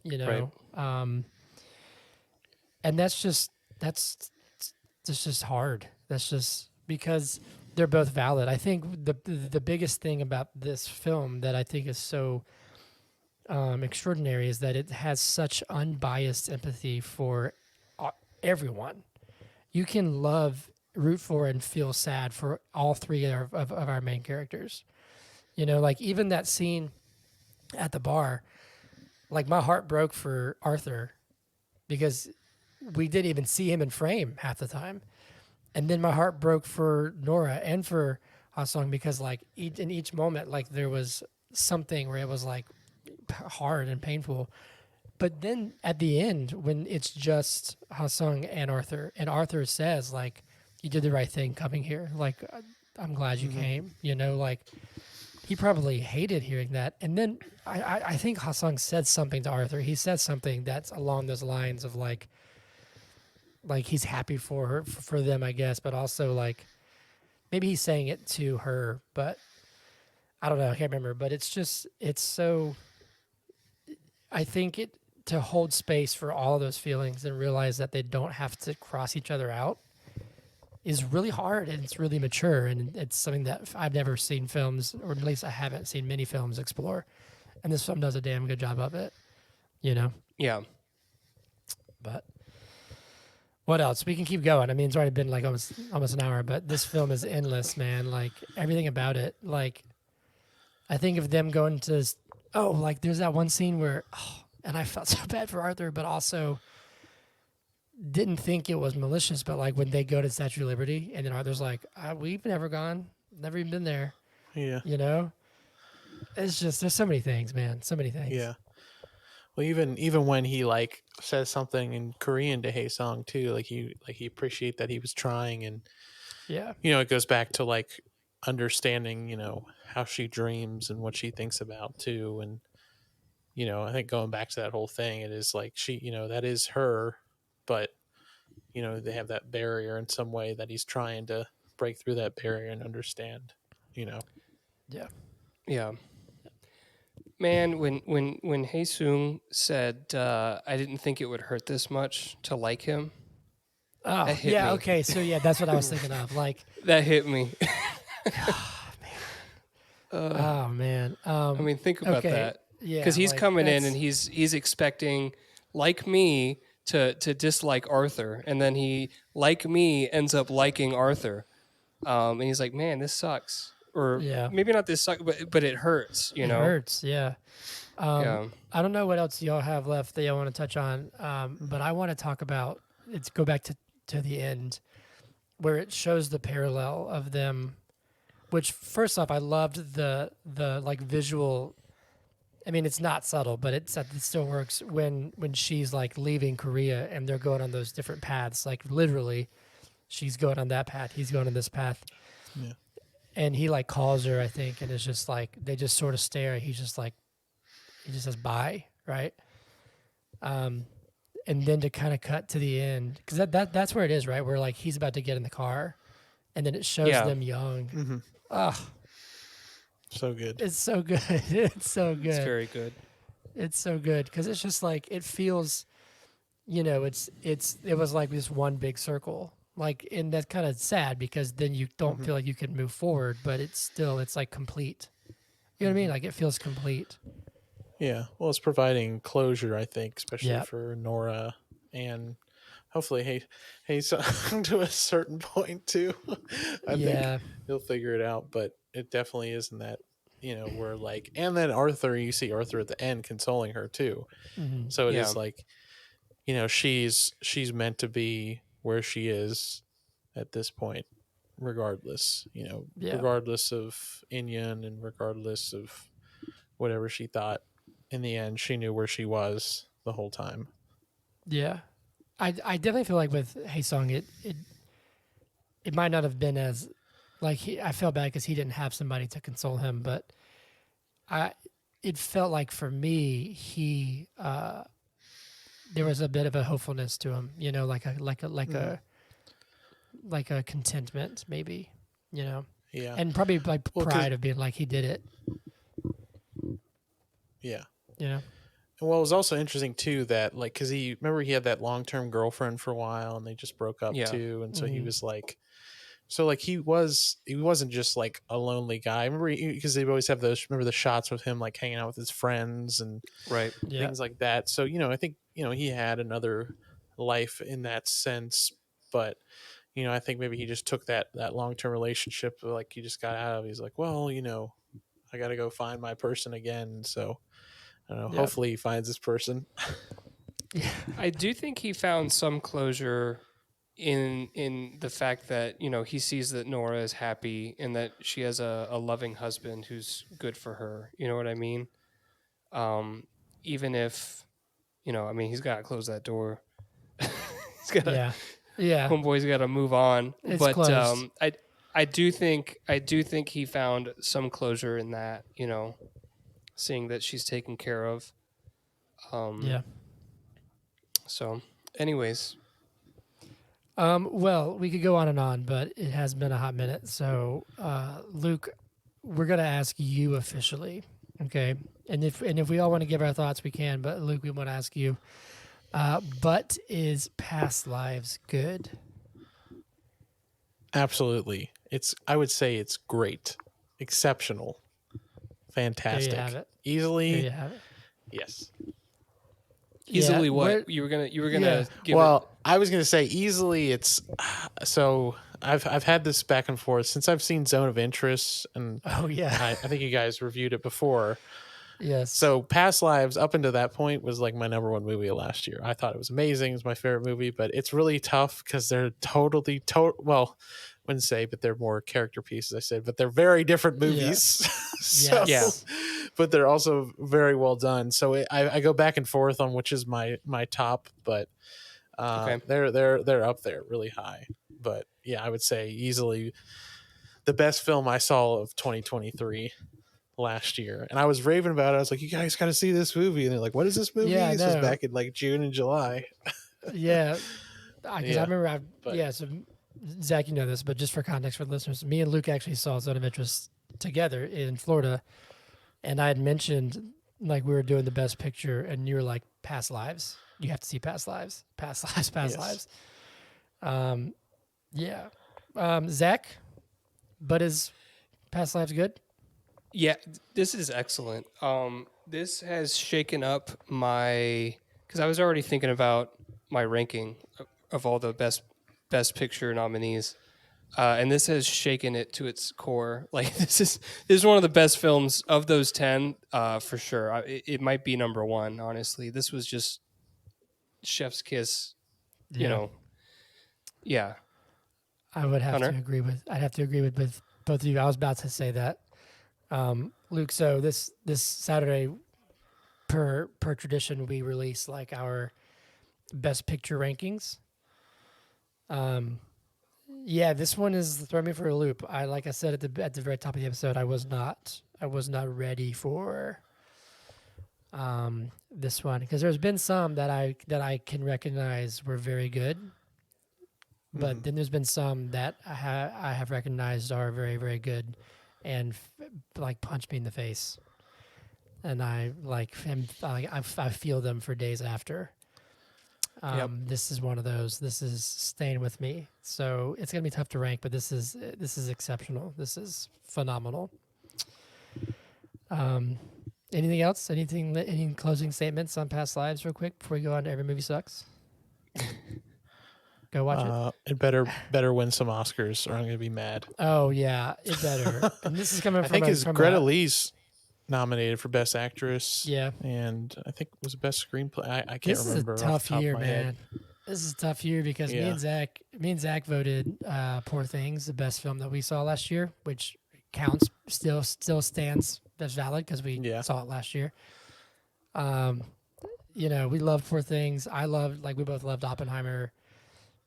you know. Right. And that's just hard. That's just because they're both valid. I think the biggest thing about this film that I think is so extraordinary is that it has such unbiased empathy for everyone. You can root for, and feel sad for all three of our main characters. Like even that scene at the bar, like my heart broke for Arthur because we didn't even see him in frame half the time. And then my heart broke for Nora and for Hasong because like in each moment, like there was something where it was like hard and painful. But then at the end, when it's just Hasong and Arthur says like, "You did the right thing coming here. Like, I'm glad you came." Like he probably hated hearing that. And then I think Hasong said something to Arthur. He said something that's along those lines of like he's happy for her for them, I guess, but also like maybe he's saying it to her, but I don't know, I can't remember. But it's so. I think to hold space for all of those feelings and realize that they don't have to cross each other out is really hard, and it's really mature, and it's something that I've never seen films, or at least I haven't seen many films explore, and this film does a damn good job of it. Yeah. But what else? We can keep going. I mean, it's already been like almost an hour, but this film is endless, man. Like everything about it. Like I think of them going to, like there's that one scene where, and I felt so bad for Arthur, but also didn't think it was malicious. But like when they go to Statue of Liberty, and then Arthur's like, "We've never gone, never even been there." yeah, It's just there's so many things, man. So many things. yeah. Well, even when he like says something in Korean to Haesung too, like he appreciate that he was trying, and Yeah. it goes back to like understanding, how she dreams and what she thinks about too, and I think going back to that whole thing, it is like she, that is her, but they have that barrier in some way that he's trying to break through that barrier and understand. Yeah. Yeah. Man, when Hae-sung said, "I didn't think it would hurt this much to like him," Oh, that hit yeah. me. Okay. So yeah, that's what I was thinking of. Like, That hit me. oh man. I mean, think about Okay. that. Yeah. Because he's like, coming in and that's- he's expecting, like me, to dislike Arthur, and then he, like me, ends up liking Arthur. And he's like, "Man, this sucks," or Yeah. maybe not this sucks, but it hurts. You It know? hurts. Yeah. Yeah. I don't know what else y'all have left that y'all want to touch on, but I want to talk about. Let's go back to the end, where it shows the parallel of them. Which first off, I loved the like visual. I mean, it's not subtle, but it still works when she's like leaving Korea and they're going on those different paths. Like literally, she's going on that path, he's going on this path, Yeah. and he like calls her, I think, and it's just like they just sort of stare. He's just like, he just says bye, right? And then to kind of cut to the end, because that's where it is, right? Where like he's about to get in the car, and then it shows Yeah. them young. Mm-hmm. Oh, So good. it's so good. It's so good. It's very good. It's so good because it's just like it feels, it was like this one big circle, like, and that's kind of sad because then you don't feel like you can move forward, but it's like complete. You know what I mean? Like it feels complete. Yeah. Well, it's providing closure, I think, especially Yep. for Nora and hopefully hey to a certain point too. I Yeah. think he'll figure it out, but it definitely isn't that, where like, and then Arthur, you see Arthur at the end consoling her too. Mhm. So it Yeah. is like, she's meant to be where she is at this point, regardless, Yeah. regardless of Inyan and regardless of whatever she thought. In the end, she knew where she was the whole time. Yeah. I definitely feel like with Haesung, it might not have been as like I felt bad because he didn't have somebody to console him, but it felt like for me he there was a bit of a hopefulness to him, like a contentment maybe, Yeah. and probably like Well, 'cause- pride of being like he did it, Yeah. you know. And well, it was also interesting too that like, cause he had that long-term girlfriend for a while and they just broke up Yeah. too. And so he Mhm. was like, so like he wasn't just like a lonely guy. Remember, because they always have remember the shots with him like hanging out with his friends and Right. Yeah. things like that. So, I think, he had another life in that sense, but I think maybe he just took that long-term relationship, like he just got out of. He's like, well, I got to go find my person again. So I don't know. Yeah. Hopefully he finds this person. I do think he found some closure in the fact that he sees that Nora is happy and that she has a loving husband who's good for her. You know what I mean? Even if I mean he's got to close that door. He's got Yeah. Yeah. homeboy's got to move on. It's but closed. I do think he found some closure in that. Seeing that she's taken care of. Yeah. So, anyways. Well, we could go on and on, but it has been a hot minute. So, Luke, we're gonna ask you officially, okay? And if we all want to give our thoughts, we can. But Luke, we want to ask you. But is Past Lives good? Absolutely. I would say it's great, exceptional, fantastic. There you have it. Easily. There you have it. Yes. Easily, Yeah, what you were gonna Yeah. give Well, I was going to say easily. It's so I've had this back and forth since I've seen Zone of Interest, and Oh yeah. I think you guys reviewed it before. Yes. So Past Lives up until that point was like my number one movie of last year. I thought it was amazing. It's my favorite movie, but it's really tough because they're totally well, wouldn't say, but they're more character pieces. I said, but they're very different movies. So, Yes. but they're also very well done. So I go back and forth on which is my top, but Okay. they're up there really high. But yeah, I would say easily the best film I saw of 2023 last year. And I was raving about it. I was like, you guys got to see this movie. And they're like, what is this movie? Yeah, I This was know. back in like June and July. Yeah. Because Yeah, I remember. but- So Zach, you know this, but just for context for the listeners, me and Luke actually saw Zone of Interest together in Florida, and I had mentioned, like we were doing the best picture, and you were like, Past Lives. You have to see Past Lives. Past Lives. Past Yes. Lives. Yeah. Zach, but is Past Lives good? Yeah, this is excellent. This has shaken up my because I was already thinking about my ranking of all the best picture nominees, and this has shaken it to its core. Like this is one of the best films of those 10 for sure. It might be number one. Honestly, this was just chef's kiss. You know, yeah. I would have Hunter? to agree with. I'd have to agree with both of you. I was about to say that, Luke. So this Saturday, per tradition, we release like our best picture rankings. Yeah, this one is throwing me for a loop. Like I said at the very top of the episode, I was not ready for this one because there's been some that I can recognize were very good, but then there's been some that I have recognized are very, very good, and like punch me in the face, and I feel them for days after. This is one of those. This is staying with me, so it's gonna be tough to rank, but this is exceptional. This is phenomenal. Anything else? Any closing statements on Past Lives, real quick, before we go on to Every Movie Sucks? Go watch it. It better win some Oscars, or I'm gonna be mad. Oh yeah, it better. And this is coming I from think from Greta Lee's nominated for Best Actress. Yeah, and I think it was Best Screenplay. I can't this remember. is a off tough the top year, of my man. head. This is a tough year because Yeah. me and Zach voted Poor Things the best film that we saw last year, which counts, still stands as valid because we saw it last year. You know, we loved Poor Things. We both loved Oppenheimer.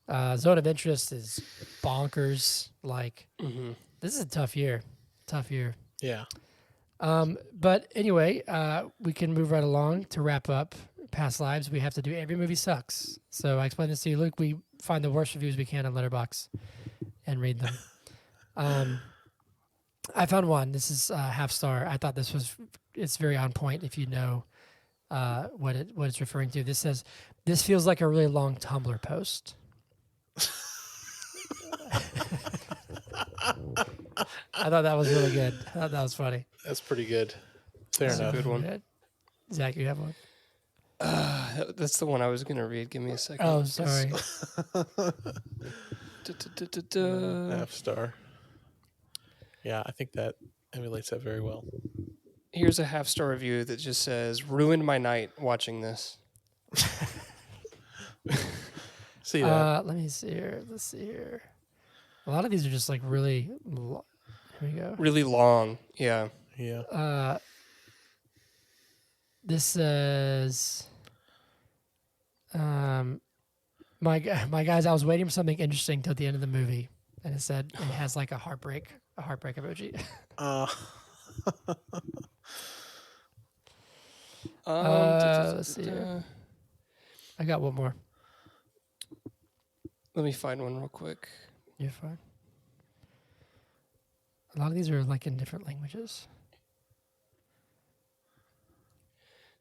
Zone of Interest is bonkers. Like, this is a tough year. Tough year. Yeah. But anyway, we can move right along to wrap up Past Lives. We have to do Every Movie Sucks. So I explained this to you, Luke. We find the worst reviews we can on Letterboxd and read them. I found one. This is half star. I thought it's very on point if you know what it's referring to. This says, "This feels like a really long Tumblr post." I thought that was really good. I thought that was funny. That's pretty good. Fair That's enough. a good one. Zach, you have one? That's the one I was going to read. Give me a second. Oh, sorry. Half star. Yeah, I think that emulates that very well. Here's a half-star review that just says, "Ruined my night watching this." See that? Let me see here. Let's see here. A lot of these are just like really. Here we go. Really long. Yeah. Yeah. This says, my guys, I was waiting for something interesting till the end of the movie, and it said it has like a heartbreak emoji. Let's see here. I got one more. Let me find one real quick. You're fine. A lot of these are like in different languages.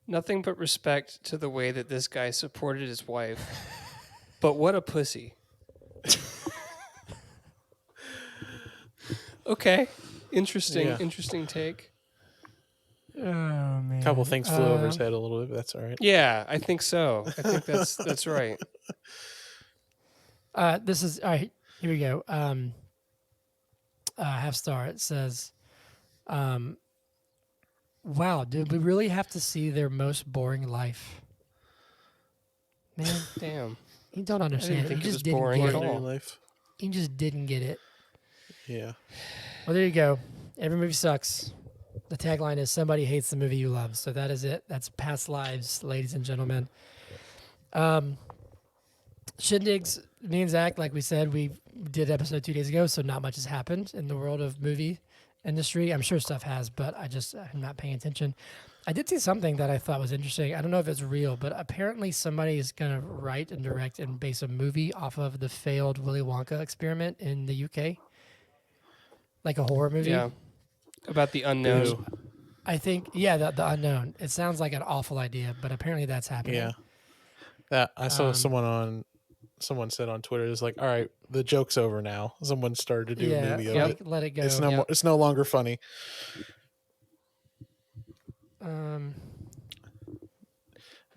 Nothing but respect to the way that this guy supported his wife. But what a pussy. Okay. Interesting take. Oh man. A couple things flew over his head a little bit, but that's all right. Yeah, I think so. I think that's right. This is all right. Here we go. Half star. It says, "Wow, did we really have to see their most boring life?" Man, Damn. you don't I understand. didn't think You it just was didn't boring get at it. Ordinary all. life. You just didn't get it. Yeah. Well, there you go. Every movie sucks. The tagline is "Somebody hates the movie you love." So that is it. That's Past Lives, ladies and gentlemen. Shindigs, me and Zach, like we said, we did episode 2 days ago, so not much has happened in the world of movie industry. I'm sure stuff has, but I'm not paying attention. I did see something that I thought was interesting. I don't know if it's real, but apparently somebody is going to write and direct and base a movie off of the failed Willy Wonka experiment in the UK. Like a horror movie. Yeah. About the unknown. I think, yeah, the unknown. It sounds like an awful idea, but apparently that's happening. Yeah. That I saw Um, someone said on Twitter, it's like, all right, the joke's over now. Someone started to do a Yeah, movie of like it. let it go. It's no Yep. more, it's no longer funny. Um,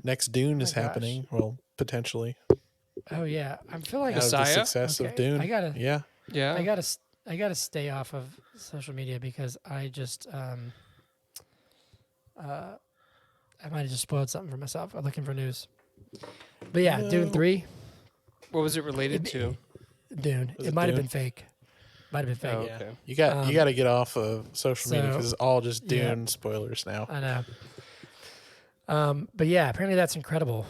Next Dune my is gosh. happening. Well, potentially. Oh yeah, I feel like Out of the Messiah? success of okay. Dune. I gotta, Yeah. Yeah. I gotta stay off of social media because I just, I might have just spoiled something for myself. I'm looking for news. But yeah, Dune No. 3, What was it related to? Dune. Was It it might have Dune? been fake. Might have been Oh, fake. Yeah. okay. You got to get off of social media so, because it's all just yeah. Dune spoilers now. I know. But yeah, apparently that's incredible.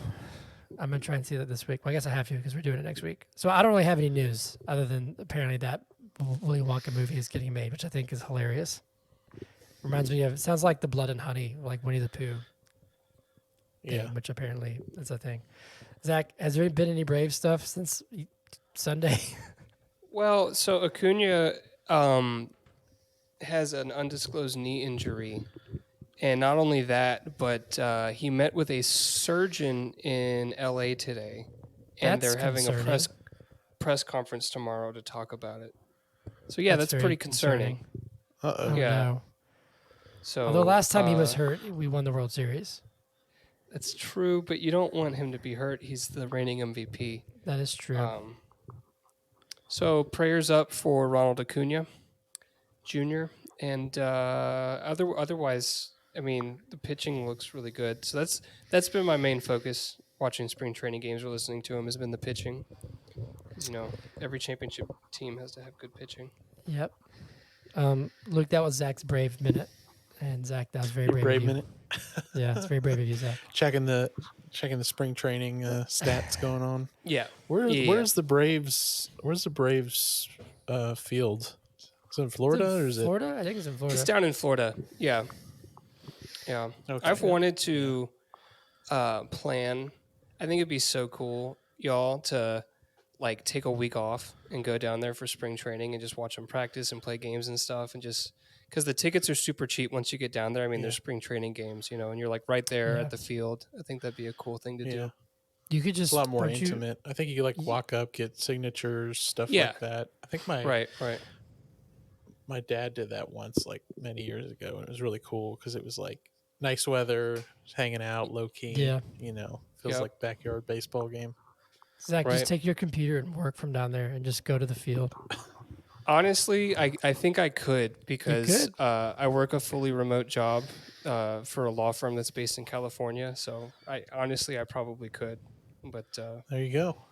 I'm gonna try and see that this week. Well, I guess I have to because we're doing it next week. So I don't really have any news other than apparently that Willy Wonka movie is getting made, which I think is hilarious. Reminds me of it sounds like the Blood and Honey, like Winnie the Pooh thing, Yeah. which apparently is a thing. Zach, has there been any Brave stuff since Sunday? Well, so Acuna has an undisclosed knee injury. And not only that, but he met with a surgeon in LA today. And That's they're having concerning. a press conference tomorrow to talk about it. So yeah, that's very pretty concerning. Oh Yeah. no. So Although last time he was hurt, we won the World Series. That's true, but you don't want him to be hurt. He's the reigning MVP. That is true. So prayers up for Ronald Acuna Jr. And otherwise, I mean, the pitching looks really good. So that's been my main focus watching spring training games or listening to him has been the pitching. 'Cause, every championship team has to have good pitching. Yep. Luke, that was Zach's brave minute, and Zach, that was very brave. Brave of you. minute. Yeah, it's very brave of you, Zach. Checking the spring training stats going on. Yeah. Where's the Braves? Where's the Braves field? Is it in Florida Is it or is Florida? I think it's in Florida. It's down in Florida. Yeah. Yeah. Okay. I've wanted to plan. I think it'd be so cool, y'all, to like take a week off and go down there for spring training and just watch them practice and play games and stuff and just because the tickets are super cheap once you get down there. I mean, Yeah. there's spring training games, and you're like right there Yeah. at the field. I think that'd be a cool thing to Yeah. do. You could It's just a lot more aren't you- intimate. I think you could like walk up, get signatures, stuff Yeah. like that. I think my Right. my dad did that once, like many years ago, and it was really cool because it was like nice weather, just hanging out, low key. Yeah. Feels Yep. like backyard baseball game. Zach, Right. just take your computer and work from down there, and just go to the field. Honestly, I think I could because could? I work a fully remote job for a law firm that's based in California. So I probably could, but There you go.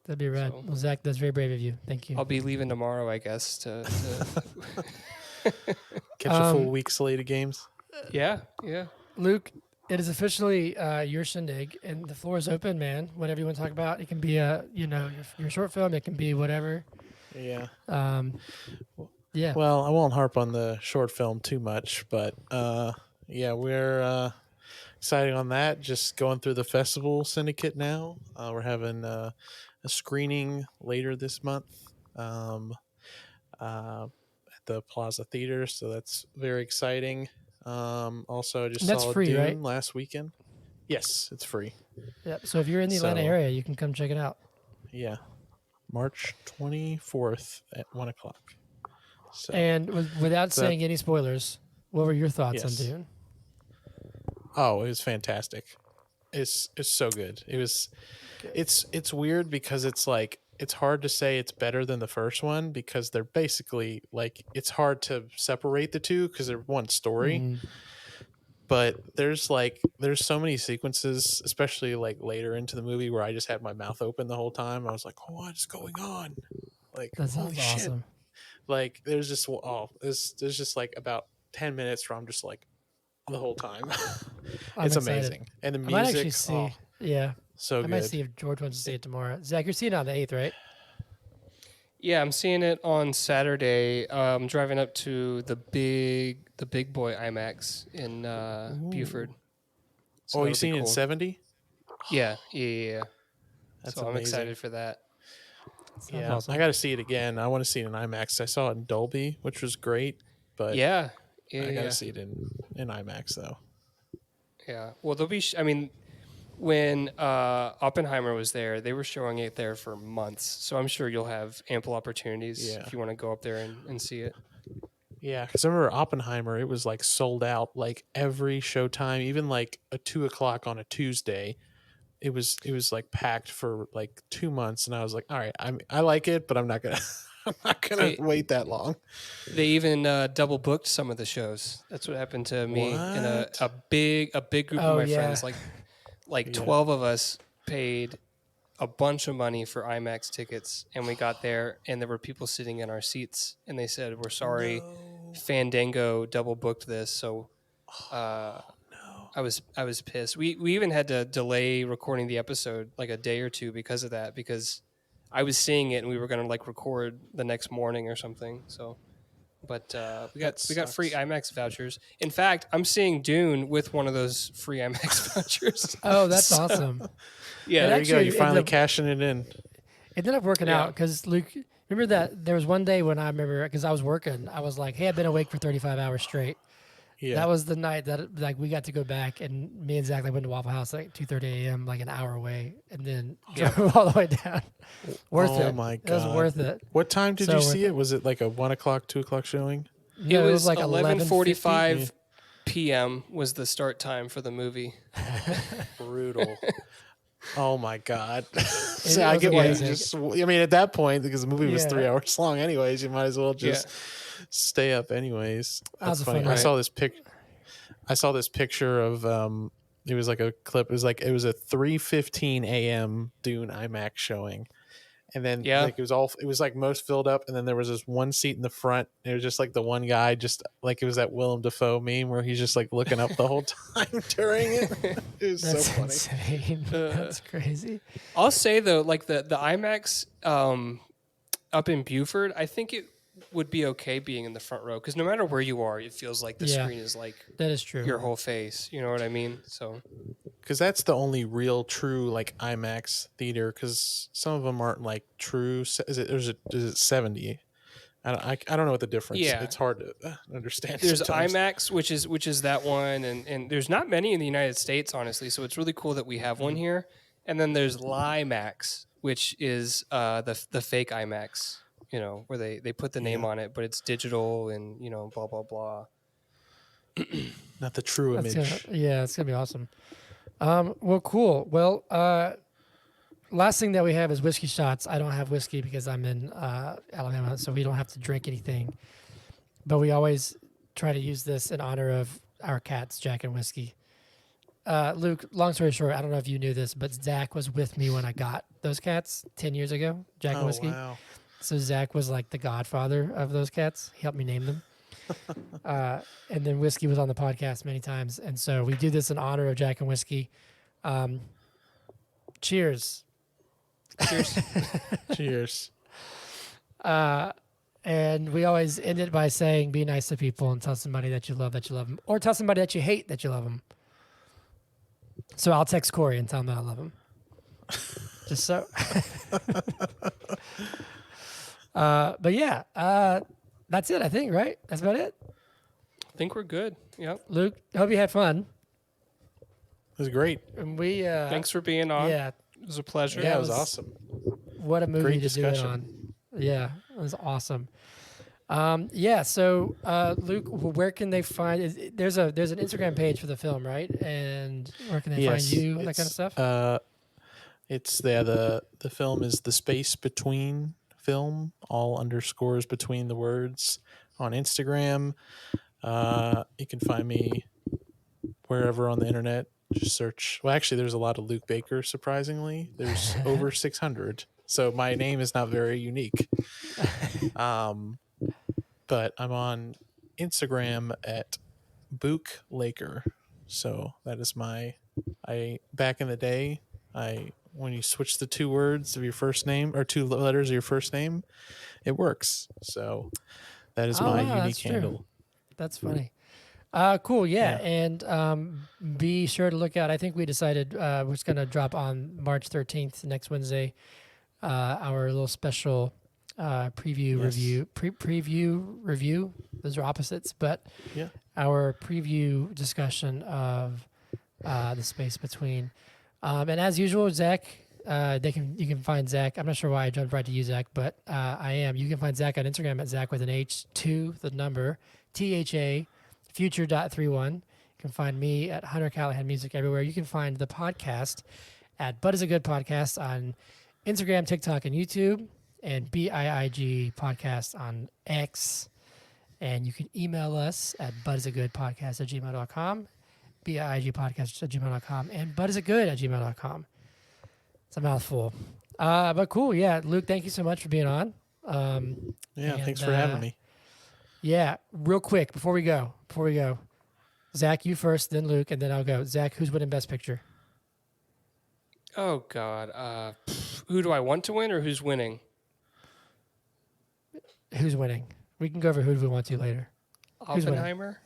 That'd be rad. So- Well, Zach, that's very brave of you. Thank you. I'll be leaving tomorrow, I guess. To Catch a full Um, week slate of games. yeah. Luke, it is officially your shindig, and the floor is open, man. Whatever you want to talk about, it can be your short film. It can be whatever. Yeah. Yeah. Well, I won't harp on the short film too much, but yeah, we're excited on that. Just going through the festival syndicate now. We're having a screening later this month at the Plaza Theater, so that's very exciting. Also, I just That's saw free, Dune right? last weekend. Yes, it's free. Yep. So if you're in the Atlanta So- area, you can come check it out. Yeah, March 24th at 1:00. So And without So- saying any spoilers, what were your thoughts Yes. on Dune? oh, it was fantastic. It's so good. It was. It's weird because it's like it's hard to say it's better than the first one because they're basically like it's hard to separate the two because they're one story. Mhm. But there's so many sequences, especially like later into the movie, where I just had my mouth open the whole time. I was like, oh, "What's going on?" Like, That holy sounds shit! awesome. Like, there's just like about 10 minutes where I'm just like the whole time. I'm It's excited. amazing, and the I music, might actually see. Yeah, so I good. might see if George wants to see it tomorrow. Zach, you're seeing it on the 8th, right? Yeah, I'm seeing it on Saturday. I'm driving up to the big boy IMAX in Buford. So Oh, that'll you be seen it in cool. 70? Yeah. That's So I'm amazing. excited for that. Sounds Yeah, awesome. I got to see it again. I want to see it in IMAX. I saw it in Dolby, which was great, but Yeah. Yeah, I gotta see it in IMAX though. yeah. Well, there'll be. I mean, when Oppenheimer was there, they were showing it there for months. So I'm sure you'll have ample opportunities if you want to go up there and see it. Yeah, because I remember Oppenheimer, it was like sold out like every showtime, even like a 2 o'clock on a Tuesday. It was like packed for like 2 months, and I was like, all right, I like it, but I'm not gonna I'm not gonna wait that long. They even double booked some of the shows. That's what happened to me and What? a big group of Oh, my yeah. friends. Like Yeah. 12 of us paid a bunch of money for IMAX tickets, and we got there, and there were people sitting in our seats, and they said, "We're sorry, No. Fandango double booked this." So No. I was pissed. We even had to delay recording the episode like a day or two because of that, because I was seeing it and we were going to like record the next morning or something. So, but we got free sucks. IMAX vouchers. In fact, I'm seeing Dune with one of those free IMAX vouchers. Oh, that's awesome. Yeah, There you go. actually You're finally ended up- cashing it in. It ended up working Yeah. out because Luke, remember that there was one day when I remember because I was working, I was like, "Hey, I've been awake for 35 hours straight." Yeah. That was the night that like we got to go back, and me and Zach like went to Waffle House like 2:30 a.m. like an hour away, and then drove all the way down. Worth Oh it. my It was God. worth it. What time did So you worth see it. it? Was it like a 1 o'clock, 2 o'clock showing? No, it was like 11:45 p.m. was the start time for the movie. Brutal. Oh my God. It So I was get why you amazing. just, I mean, at that point, because the movie was Yeah. 3 hours long anyways, you might as well just stay up anyways. That was That's a funny. fun I night. saw this picture of, it was like a clip. It was a 3:15 a.m. Dune IMAX showing. And then like it was like most filled up, and then there was this one seat in the front. And it was just like the one guy, just like it was that Willem Dafoe meme where he's just like looking up the whole time during it. It was That's so funny. insane. That's crazy. I'll say though, like the IMAX up in Buford, I think it would be okay being in the front row because no matter where you are, it feels like the screen is like That is true. your whole face. You know what I mean? So Because that's the only real true like IMAX theater. Because some of them aren't like true. Is it 70? I don't know what the difference. Yeah. It's hard to understand. there's sometimes. IMAX, which is that one, and there's not many in the United States, honestly. So it's really cool that we have one here. And then there's LIMAX, which is the fake IMAX. You know, where they put the name on it, but it's digital and blah blah blah. Not the true That's image. it's gonna be awesome. Well, cool. Well, last thing that we have is whiskey shots. I don't have whiskey because I'm in Alabama, so we don't have to drink anything. But we always try to use this in honor of our cats, Jack and Whiskey. Luke, long story short, I don't know if you knew this, but Zach was with me when I got those cats 10 years ago, Jack and Whiskey. Wow. So Zach was like the godfather of those cats. He helped me name them. And then Whiskey was on the podcast many times. And so we do this in honor of Jack and Whiskey. Cheers. Cheers. Cheers. And we always end it by saying, be nice to people and tell somebody that you love them. Or tell somebody that you hate that you love them. So I'll text Corey and tell him that I love him. Just so. But yeah, that's it, I think, right? That's about it. I think we're good. Yep. Luke, I hope you had fun. It was great. And we Thanks for being on. Yeah, It was a pleasure. Yeah, Yeah, it it was was- awesome. what a movie Great to discussion. do it on. Yeah, it was awesome. So Luke, where can they find? There's an Instagram page for the film, right? And where can they find you? That kind of stuff. It's the film is The Space Between Film, all underscores between the words, on Instagram. You can find me wherever on the internet. Just search. Well, actually, there's a lot of Luke Baker. Surprisingly, there's over 600. So my name is not very unique. But I'm on Instagram at Book Laker. So that is back in the day, when you switch the two words of your first name or two letters of your first name, it works. So that is my wow, unique that's true. handle. That's funny. Cool, yeah. Yeah. And be sure to look out. I think we decided we're just going to drop on March 13th, next Wednesday, our little special preview Yes. review. Preview review. Those are opposites, but Yeah. our preview discussion of The Space Between. And as usual, Zach, you can find Zach. I'm not sure why I jumped right to you, Zach, but I am. You can find Zach on Instagram at Zach with an H2, the number, THA, future.31. You can find me at Hunter Callahan Music everywhere. You can find the podcast at But Is a Good Podcast on Instagram, TikTok, and YouTube, and BIIG Podcast on X. And you can email us at butisagoodpodcast@gmail.com, BIIGpodcast@gmail.com, and butisagood@gmail.com. It's a mouthful. But cool, yeah. Luke, thank you so much for being on. Thanks for having me. Yeah, real quick, before we go. Zach, you first, then Luke, and then I'll go. Zach, who's winning Best Picture? Oh, God. Who do I want to win or who's winning? Who's winning? We can go over who we want to later. Oppenheimer?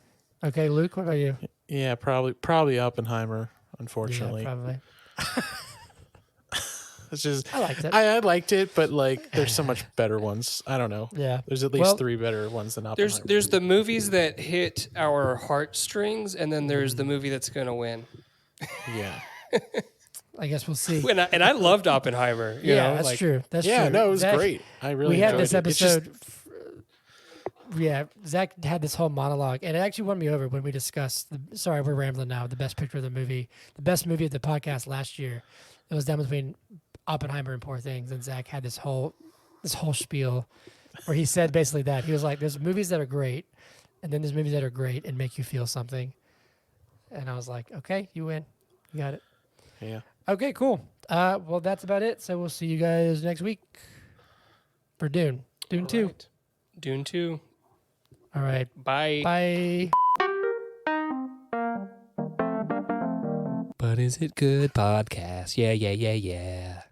Okay, Luke, what about you? Yeah, probably Oppenheimer, unfortunately. Yeah, probably. It's just I liked it. I liked it, but like there's so much better ones. I don't know. Yeah. There's at least 3 better ones than Oppenheimer. There's the movies that hit our heartstrings, and then there's the movie that's going to win. Yeah. I guess we'll see. And I loved Oppenheimer. You know, that's like, true. That's yeah, true. no, it was Zach, great. I really we had enjoyed this it. It's just- episode. Zach had this whole monologue, and it actually won me over when we discussed. Sorry, we're rambling now. The best picture of the movie, the best movie of the podcast last year. It was down between Oppenheimer and Poor Things, and Zach had this whole spiel where he said basically that he was like, "There's movies that are great, and then there's movies that are great and make you feel something." And I was like, "Okay, you win, you got it." Yeah. Okay, cool. Well, that's about it. So we'll see you guys next week for Dune. Dune 2. Right. Dune 2. All right. Bye. Bye. But Is It Good Podcast? Yeah.